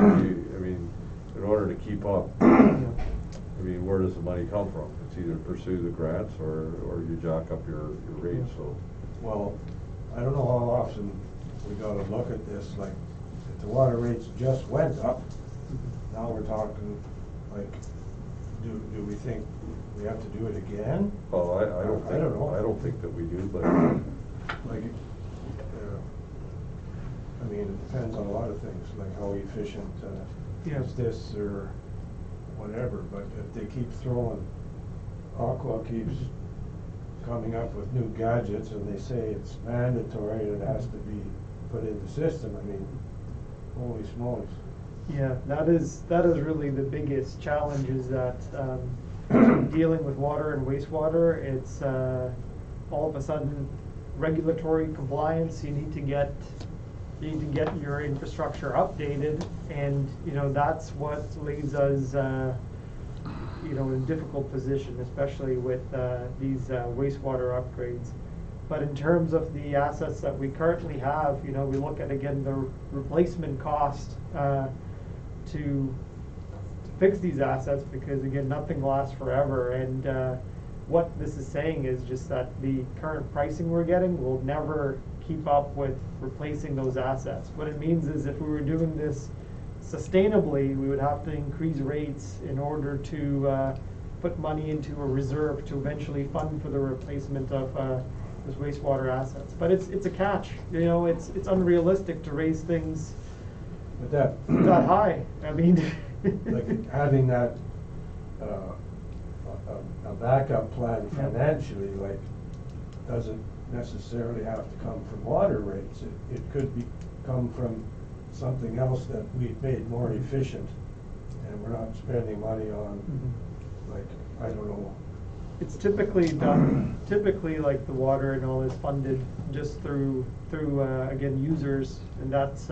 I mean, in order to keep up, I mean, where does the money come from? It's either pursue the grants or you jack up your rates, so. Well, I don't know how often we gotta look at this, like, if the water rates just went up, now we're talking, like, do we think we have to do it again? Well, I don't think, I don't know. I don't think that we do, but. Like, I mean, it depends on a lot of things, like how efficient is this or whatever, but if they keep throwing, Aqua keeps coming up with new gadgets and they say it's mandatory and it has to be put in the system, I mean, holy smokes. Yeah, that is really the biggest challenge, is that dealing with water and wastewater, it's all of a sudden regulatory compliance. You need to get your infrastructure updated, and you know that's what leaves us you know, in a difficult position, especially with these wastewater upgrades. But in terms of the assets that we currently have, you know, we look at again the replacement cost to fix these assets, because again, nothing lasts forever. And what this is saying is just that the current pricing we're getting will never keep up with replacing those assets. What it means is if we were doing this sustainably, we would have to increase rates in order to put money into a reserve to eventually fund for the replacement of those wastewater assets. But it's a catch, you know, it's unrealistic to raise things But that. That high, I mean. Like having that, a backup plan Yeah. financially, like, doesn't necessarily have to come from water rates. It could come from something else that we've made more efficient, and we're not spending money on, like, I don't know. It's typically done, like the water and all is funded just through, again, users, and that's,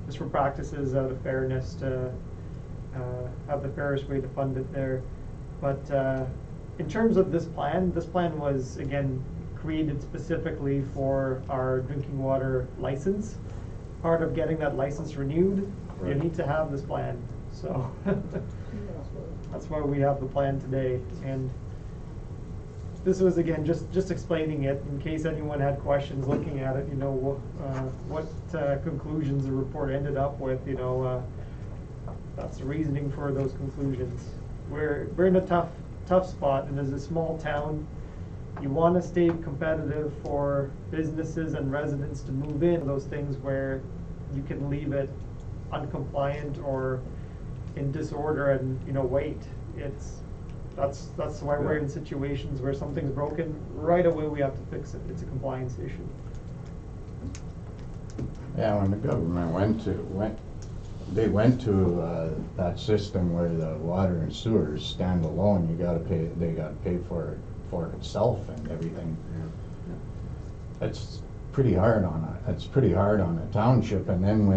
just for practices out of fairness to, have the fairest way to fund it there. But, in terms of this plan was, again, created specifically for our drinking water license. Part of getting that license renewed, you Right. need to have this plan, so. That's why we have the plan today, and this was, again, just explaining it in case anyone had questions looking at it, you know, what conclusions the report ended up with, you know, that's the reasoning for those conclusions. We're in a tough spot, and as a small town, you want to stay competitive for businesses and residents to move in, those things where you can leave it uncompliant or in disorder and, you know, wait. That's why we're in situations where something's broken, right away we have to fix it. It's a compliance issue. Yeah, when the government went to that system where the water and sewer is standalone, they gotta pay for itself and everything. That's pretty hard on a township, and then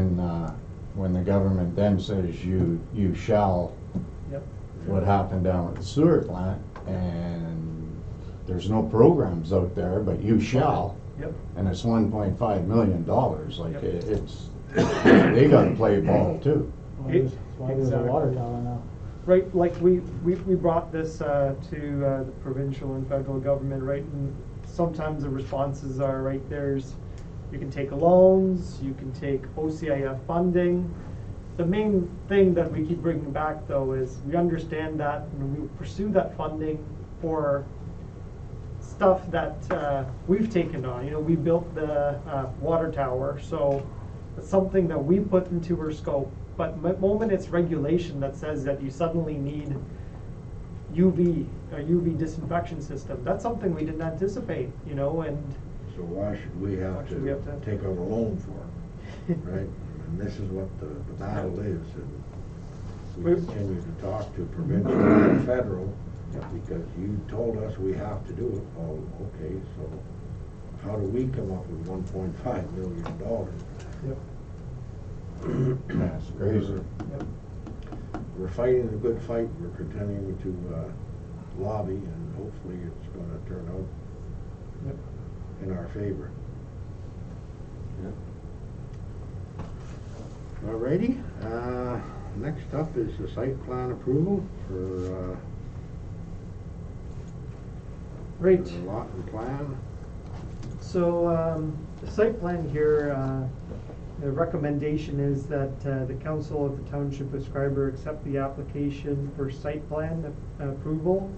when the government then says you shall, Yep. what happened down at the sewer plant, and there's no programs out there, but you shall. Yep. And it's $1.5 million, like Yep. it's, they gotta play ball too. That's why there's a water tower now. Right, like we brought this to the provincial and federal government, right, and sometimes the responses are, right, you can take loans, you can take OCIF funding. The main thing that we keep bringing back, though, is we understand that and we pursue that funding for stuff that we've taken on. You know, we built the water tower, so it's something that we put into our scope. But the moment it's regulation that says that you suddenly need a UV disinfection system, that's something we didn't anticipate, you know, and So why should we have to take out a loan for it, right? And this is what the battle is, and we continue to talk to provincial and federal, because you told us we have to do it. Oh, okay, so how do we come up with $1.5 million? Yep. That's crazy. We're fighting a good fight. We're continuing to lobby, and hopefully it's gonna turn out in our favor. Alrighty, next up is the site plan approval for Right. the lot and plan. So, the site plan here, the recommendation is that the council of the Township of Schreiber accept the application for site plan approval.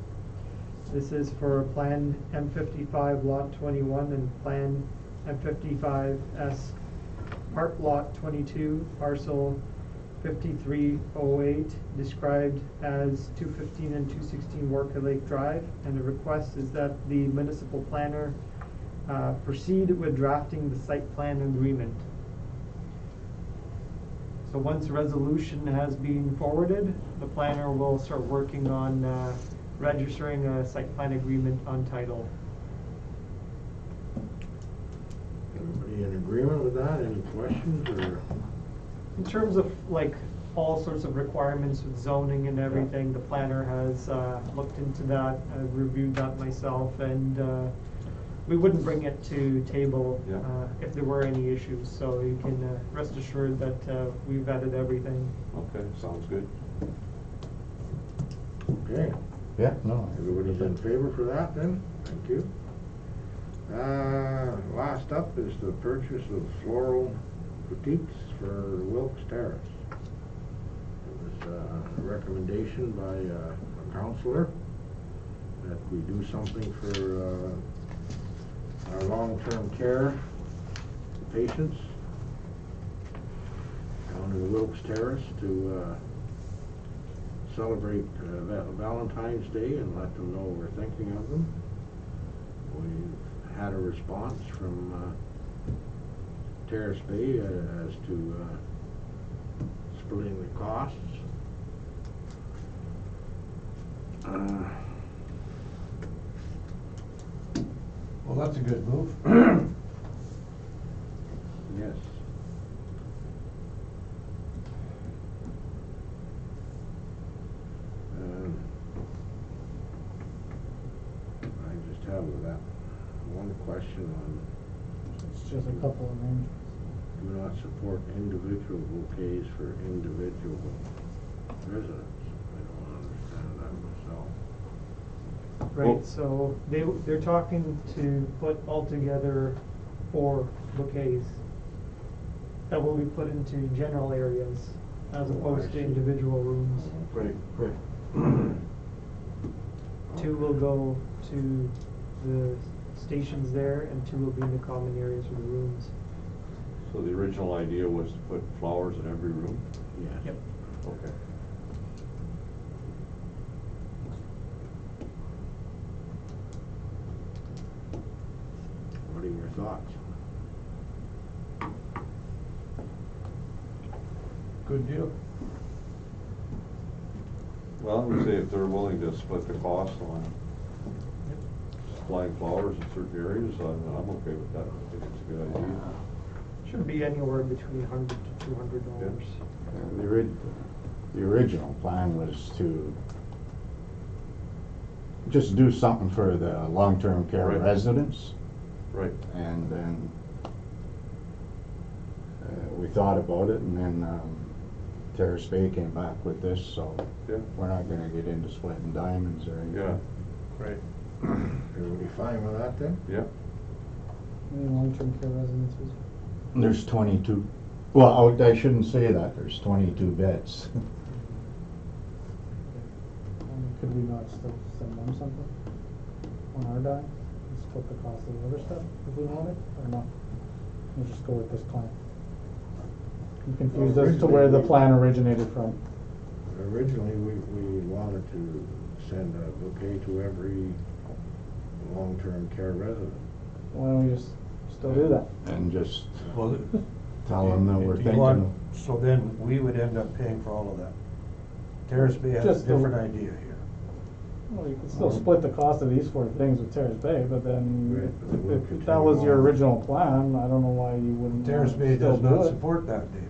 This is for Plan M55 Lot 21 and Plan M55S Part Lot 22, Parcel 5308, described as 215 and 216 Walker Lake Drive. And the request is that the municipal planner proceed with drafting the site plan agreement. So once a resolution has been forwarded, the planner will start working on registering a site plan agreement on title. Everybody in agreement with that? Any questions or? In terms of like all sorts of requirements with zoning and everything, the planner has looked into that, I've reviewed that myself, and we wouldn't bring it to table if there were any issues, so you can rest assured that we've vetted everything. Okay, sounds good. Okay, Yeah, no. everybody's in favor for that then? Thank you. Last up is the purchase of floral boutiques for Wilkes Terrace. It was a recommendation by a counselor that we do something for our long-term care patients down in the Oaks Terrace to celebrate Valentine's Day and let them know we're thinking of them. We've had a response from Terrace Bay as to splitting the costs. Well, that's a good move. Yes. I just have that one question on It's just a couple of names. do not support individual bouquets for individual residents. I don't understand that myself. Right, so they're talking to put altogether 4 bouquets that will be put into general areas as opposed to individual rooms. Right, right. 2 will go to the stations there and 2 will be in the common areas for the rooms. So the original idea was to put flowers in every room? Yes. Yep. Okay. What are your thoughts? Good deal. Well, I would say if they're willing to split the cost on supplying flowers in certain areas, I'm okay with that. I think it's a good idea. Should be anywhere between $100 to $200. The original plan was to just do something for the long-term care Right. residents. Right. And then we thought about it, and then Terrace Bay came back with this, so Yeah. we're not gonna get into splitting diamonds or anything. Yeah. Right. Everybody fine with that then? Yeah. How many long-term care residences? There's 22. Well, I shouldn't say that. There's 22 beds. Could we not still send them something on our dime? And split the cost of the other stuff if we wanted, or not? We'll just go with this plan. I'm confused as to where the plan originated from. Originally, we wanted to send a bouquet to every long-term care resident. Why don't we just still do that? And just Well, tell them that we're you thinking. want- So then we would end up paying for all of that. Terrace Bay has Just a the- different idea here. Well, you could still split the cost of these 4 things with Terrace Bay, but then Right, but we'll if that was your continue on. original plan, I don't know why you wouldn't Terrace Bay still does do not it. support that, Dave.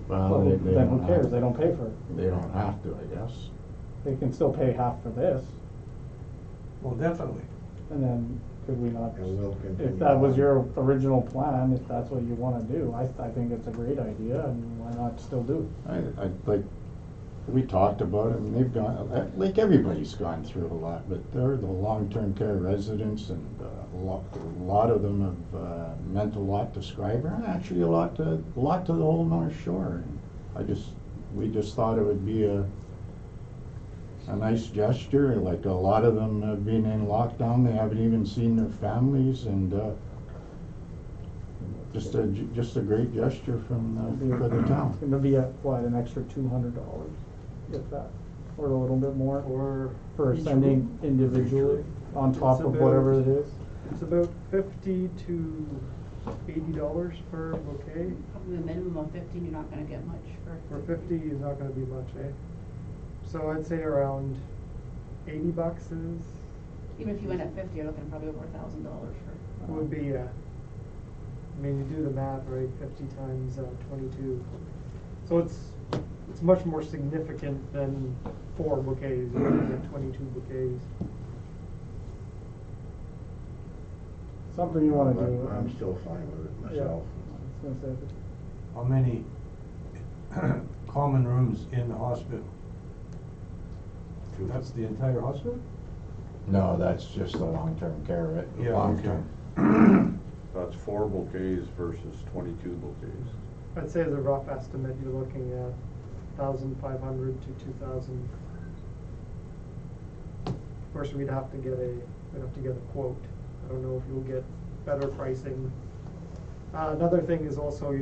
Well, Well, they then don't who cares? have- They don't pay for it. They don't have to, I guess. They can still pay half for this, Well, definitely. and then could we not, And we'll continue if that was on. your original plan, if that's what you wanna do, I think it's a great idea, and why not still do it? I like, we talked about it, and they've gone, like everybody's gone through a lot, but they're the long-term care residents, and a lot of them have meant a lot to Schreiber, and actually a lot to the whole North Shore. And we just thought it would be a nice gesture. Like, a lot of them have been in lockdown, they haven't even seen their families, and just a great gesture for the town. It's gonna be at, what, an extra $200, if that, or a little bit more, for each sending room? individually, on top It's of whatever about- it is. It's about $50 to $80 per bouquet. Probably a minimum of 15, you're not gonna get much For 50 is not gonna be much, eh? So I'd say around $80 is, Even if you went at 50, you're looking at probably over $1,000 for. would be, I mean, you do the math, right, 50 times 22. So it's much more significant than 4 bouquets, you're looking at 22 bouquets. Something you wanna do. I'm still fine with it Yeah, I myself. was gonna say, How many common rooms in the hospital? That's the entire hospital? No, that's just the long-term care, Yeah, long-term. That's 4 bouquets versus 22 bouquets. I'd say as a rough estimate, you're looking at 1,500 to 2,000. Of course, we'd have to get a quote. I don't know if you'll get better pricing. Another thing is also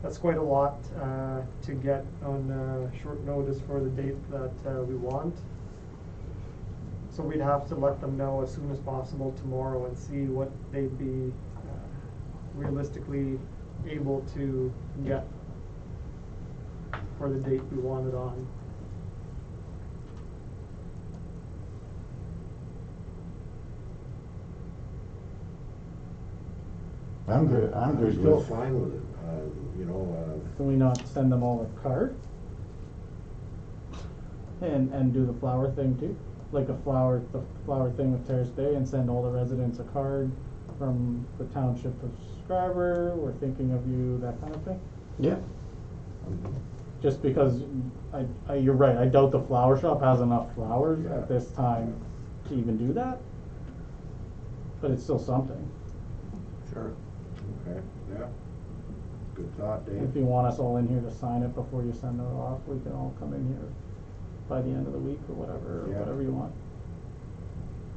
That's quite a lot to get on short notice for the date that we want. So we'd have to let them know as soon as possible tomorrow and see what they'd be realistically able to get for the date we want it on. I'm good Still with. fine with it, you know, Can we not send them all a card? And do the flower thing too? Like the flower thing with Terrace Day, and send all the residents a card from the Township of Schreiber, we're thinking of you, that kind of thing? Yeah. Just because you're right, I doubt the flower shop has enough flowers Yeah. at this time to even do that. But it's still something. Sure. okay, yeah. Good thought, Dave. If you want us all in here to sign it before you send it off, we can all come in here by the end of the week or whatever, Yeah. whatever you want.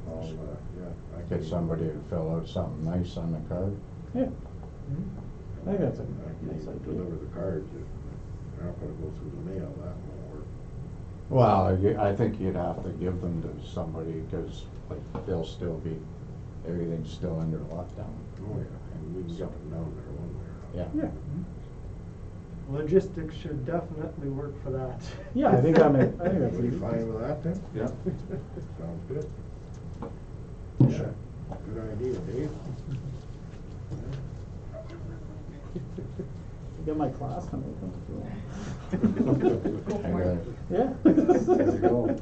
I'll, yeah. I Get can- somebody to fill out something nice on the card. Yeah. I think that's a I can nice even idea. deliver the cards if, I'm not gonna go through the mail, that won't work. Well, I think you'd have to give them to somebody, because like they'll still be, everything's still under lockdown. Oh, yeah, and we can get them down there one way or another. Yeah. Yeah. Logistics should definitely work for that. Yeah, I think that's Everybody easy. fine with that then? Yeah. Sounds good. Sure. Good idea, Dave. Get my class to make them if you Go I for got it. it. want. Yeah. There you go.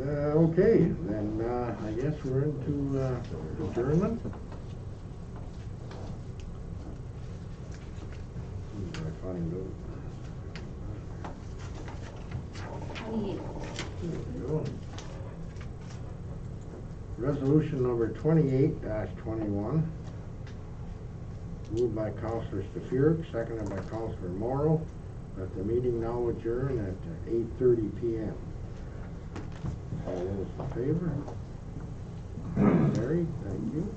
Okay, then, I guess we're into, adjournment. Who did I find out? 28. There we go. Resolution number 28-21. Moved by Councillor Stefurek, seconded by Councillor Morrow, that the meeting now adjourn at 8:30 p.m. All those in favor? Carried, thank you.